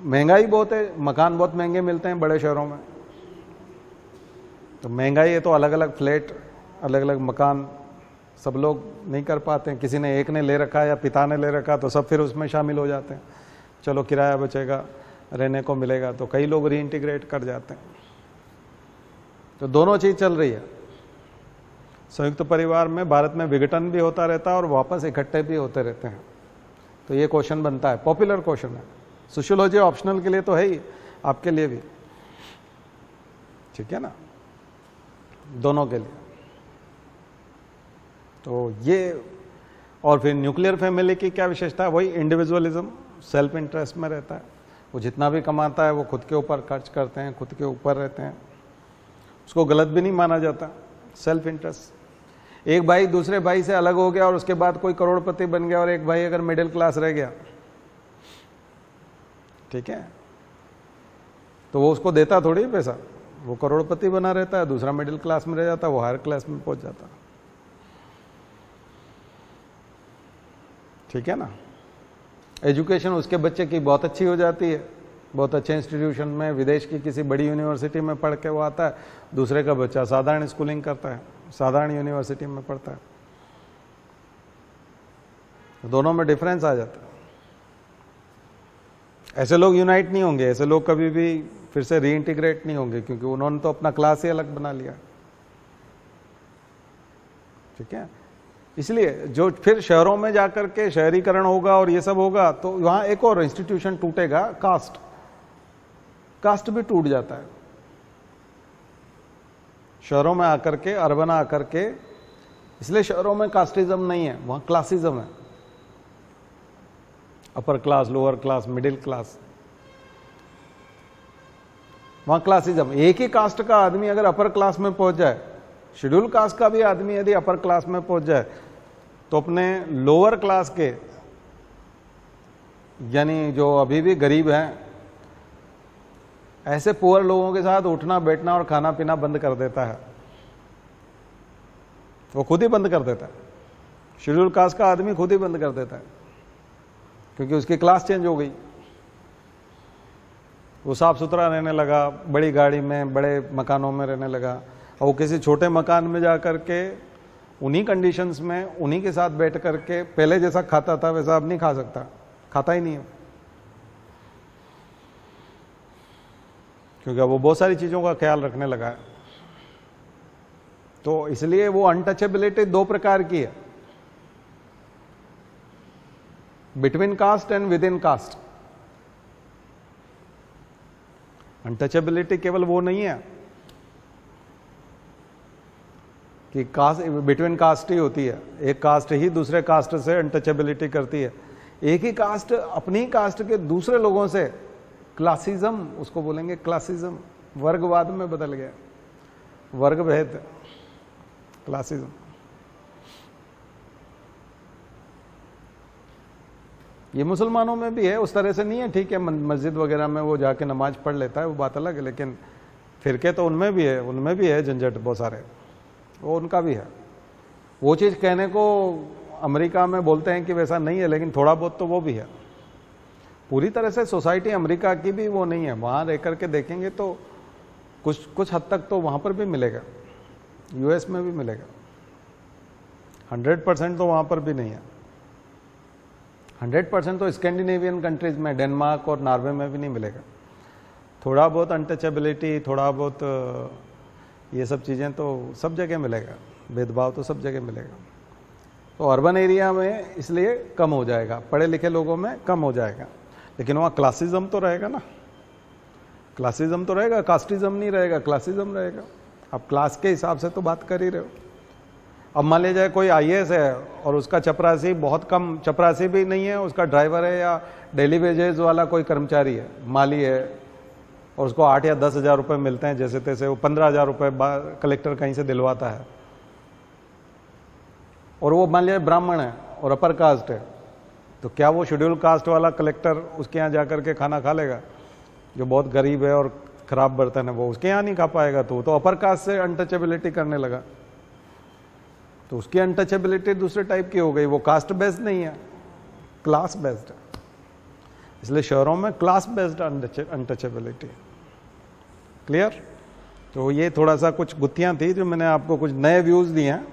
महंगाई बहुत है, मकान बहुत महंगे मिलते हैं बड़े शहरों में, तो महंगाई है तो अलग अलग फ्लैट, अलग अलग मकान सब लोग नहीं कर पाते हैं। किसी ने, एक ने ले रखा या पिता ने ले रखा तो सब फिर उसमें शामिल हो जाते हैं, चलो किराया बचेगा, रहने को मिलेगा, तो कई लोग रीइंटीग्रेट कर जाते हैं। तो दोनों चीज चल रही है। संयुक्त परिवार में भारत में विघटन भी होता रहता है और वापस इकट्ठे भी होते रहते हैं। तो ये क्वेश्चन बनता है, पॉपुलर क्वेश्चन है, सोशियोलॉजी ऑप्शनल के लिए तो है ही, आपके लिए भी, ठीक है ना, दोनों के लिए। तो ये, और फिर न्यूक्लियर फैमिली की क्या विशेषता है? वही इंडिविजुअलिज्म, सेल्फ इंटरेस्ट में रहता है। वो जितना भी कमाता है वो खुद के ऊपर खर्च करते हैं, खुद के ऊपर रहते हैं, उसको गलत भी नहीं माना जाता। सेल्फ इंटरेस्ट, एक भाई दूसरे भाई से अलग हो गया और उसके बाद कोई करोड़पति बन गया और एक भाई अगर मिडिल क्लास रह गया, ठीक है, तो वो उसको देता थोड़ी पैसा, वो करोड़पति बना रहता है, दूसरा मिडिल क्लास में रह जाता है, वो हायर क्लास में पहुंच जाता, ठीक है ना। एजुकेशन उसके बच्चे की बहुत अच्छी हो जाती है, बहुत अच्छे इंस्टीट्यूशन में, विदेश की किसी बड़ी यूनिवर्सिटी में पढ़ के वो आता है, दूसरे का बच्चा साधारण स्कूलिंग करता है, साधारण यूनिवर्सिटी में पढ़ता है, दोनों में डिफरेंस आ जाता है। ऐसे लोग यूनाइट नहीं होंगे, ऐसे लोग कभी भी फिर से रीइंटीग्रेट नहीं होंगे, क्योंकि उन्होंने तो अपना क्लास ही अलग बना लिया, ठीक है। इसलिए जो फिर शहरों में जाकर के शहरीकरण होगा और ये सब होगा, तो वहां एक और इंस्टीट्यूशन टूटेगा, कास्ट, कास्ट भी टूट जाता है शहरों में आकर के, अर्बन आकर के। इसलिए शहरों में कास्टिज्म नहीं है, वहां क्लासिज्म है, upper class, lower class, middle class, वहां क्लासिज्म। एक ही कास्ट का आदमी अगर अपर क्लास में पहुंच जाए, शेड्यूल कास्ट का भी आदमी यदि अपर क्लास में पहुंच जाए, तो अपने लोअर क्लास के, यानी जो अभी भी गरीब हैं, ऐसे पुअर लोगों के साथ उठना बैठना और खाना पीना बंद कर देता है, वो खुद ही बंद कर देता है। शेड्यूल कास्ट का आदमी खुद ही बंद कर देता है, क्योंकि उसकी क्लास चेंज हो गई। वो साफ सुथरा रहने लगा, बड़ी गाड़ी में, बड़े मकानों में रहने लगा, और वो किसी छोटे मकान में जाकर के उन्हीं कंडीशंस में उन्हीं के साथ बैठ करके पहले जैसा खाता था वैसा अब नहीं खा सकता, खाता ही नहीं है, क्योंकि अब वो बहुत सारी चीजों का ख्याल रखने लगा है। तो इसलिए वो अनटचेबिलिटी दो प्रकार की है, between caste and within caste. Untouchability केवल वो नहीं है कि कास्ट, बिटवीन कास्ट ही होती है, एक कास्ट ही दूसरे कास्ट से अनटचेबिलिटी करती है, एक ही कास्ट अपनी कास्ट के दूसरे लोगों से, क्लासिज्म उसको बोलेंगे, क्लासिज्म वर्गवाद में बदल गया, वर्ग भेद, क्लासिज्म। ये मुसलमानों में भी है, उस तरह से नहीं है, ठीक है, मस्जिद वगैरह में वो जाके नमाज पढ़ लेता है, वो बात अलग है, लेकिन फिरके तो उनमें भी है झंझट बहुत सारे, वो उनका भी है। वो चीज कहने को अमेरिका में बोलते हैं कि वैसा नहीं है, लेकिन थोड़ा बहुत तो वो भी है। पूरी तरह से सोसाइटी अमेरिका की भी वो नहीं है, वहां रह करके देखेंगे तो कुछ हद तक तो वहां पर भी मिलेगा, यूएस में भी मिलेगा, 100% तो वहाँ पर भी नहीं है। 100% तो स्कैंडिनेवियन कंट्रीज में, डेनमार्क और नॉर्वे में भी नहीं मिलेगा। थोड़ा बहुत अनटचेबिलिटी, थोड़ा बहुत ये सब चीज़ें तो सब जगह मिलेगा, भेदभाव तो सब जगह मिलेगा। तो अर्बन एरिया में इसलिए कम हो जाएगा, पढ़े लिखे लोगों में कम हो जाएगा, लेकिन वहाँ क्लासिज्म तो रहेगा ना, क्लासिज्म तो रहेगा, कास्टिज्म नहीं रहेगा, क्लासिज्म रहेगा। आप क्लास के हिसाब से तो बात कर ही रहे हो। अब मान लीजिए कोई IAS है और उसका चपरासी बहुत कम, चपरासी भी नहीं है, उसका ड्राइवर है या डेली वेजेज वाला कोई कर्मचारी है, माली है, और उसको 8 या 10 हज़ार रुपये मिलते हैं जैसे तैसे, वो 15 हज़ार रुपये कलेक्टर कहीं से दिलवाता है, और वो मान लीजिए ब्राह्मण है और अपर कास्ट है, तो क्या वो शेड्यूल कास्ट वाला कलेक्टर उसके यहाँ जाकर के खाना खा लेगा? जो बहुत गरीब है और खराब बर्तन है वो उसके यहाँ नहीं खा पाएगा। तो अपर कास्ट से अनटचेबिलिटी करने लगा, तो उसकी अनटचेबिलिटी दूसरे टाइप की हो गई। वो कास्ट बेस्ड नहीं है, क्लास बेस्ड है। इसलिए शहरों में क्लास बेस्ड अनटचेबिलिटी। क्लियर? तो ये थोड़ा सा कुछ गुत्थियां थी जो मैंने आपको कुछ नए व्यूज दिए हैं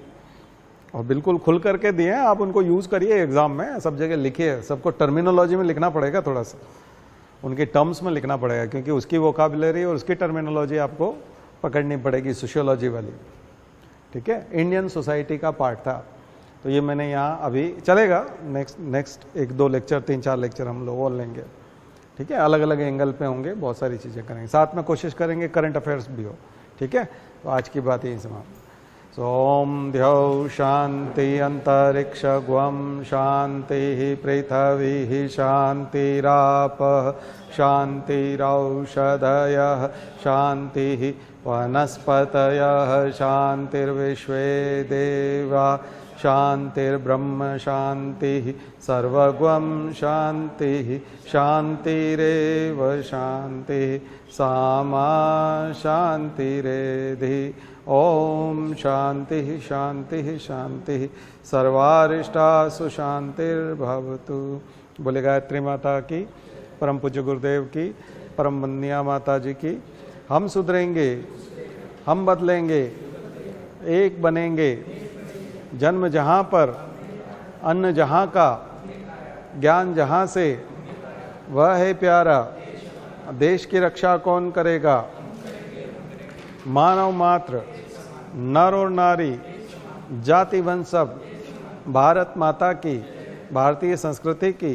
और बिल्कुल खुल करके दिए हैं। आप उनको यूज करिए एग्जाम में, सब जगह लिखिए। सबको टर्मिनोलॉजी में लिखना पड़ेगा, थोड़ा सा उनके टर्म्स में लिखना पड़ेगा, क्योंकि उसकी वोकाबुलरी और उसकी टर्मिनोलॉजी आपको पकड़नी पड़ेगी, सोशियोलॉजी वाली। ठीक है, इंडियन सोसाइटी का पार्ट था। तो ये मैंने यहाँ अभी चलेगा, नेक्स्ट 1-2 लेक्चर, 3-4 लेक्चर हम लोग और लेंगे। ठीक है, अलग अलग एंगल पे होंगे, बहुत सारी चीज़ें करेंगे, साथ में कोशिश करेंगे करंट अफेयर्स भी हो। ठीक है, तो आज की बात यहीं समाप्त। सोम द्यौ शांति अंतरिक्ष ग्वम शांति पृथ्वी शांतिराप शांतिरौषधयः शांति वनस्पतयः शांतिर्विश्वे देवा शांतिर्ब्रह्म शांति सर्वगम शांति शांतिरेव शांति सामा शांतिरेधि। ओम शांति शांति शांति सर्वारिष्टासु शांतिर्भवतु। बोले गायत्री माता की, परम पूज्य गुरुदेव की, परम वंदनीय माता जी की। हम सुधरेंगे, हम बदलेंगे, एक बनेंगे। जन्म जहाँ पर, अन्न जहाँ का, ज्ञान जहाँ से, वह है प्यारा। देश की रक्षा कौन करेगा? मानव मात्र, नर और नारी, जाति वंश सब भारत माता की, भारतीय संस्कृति की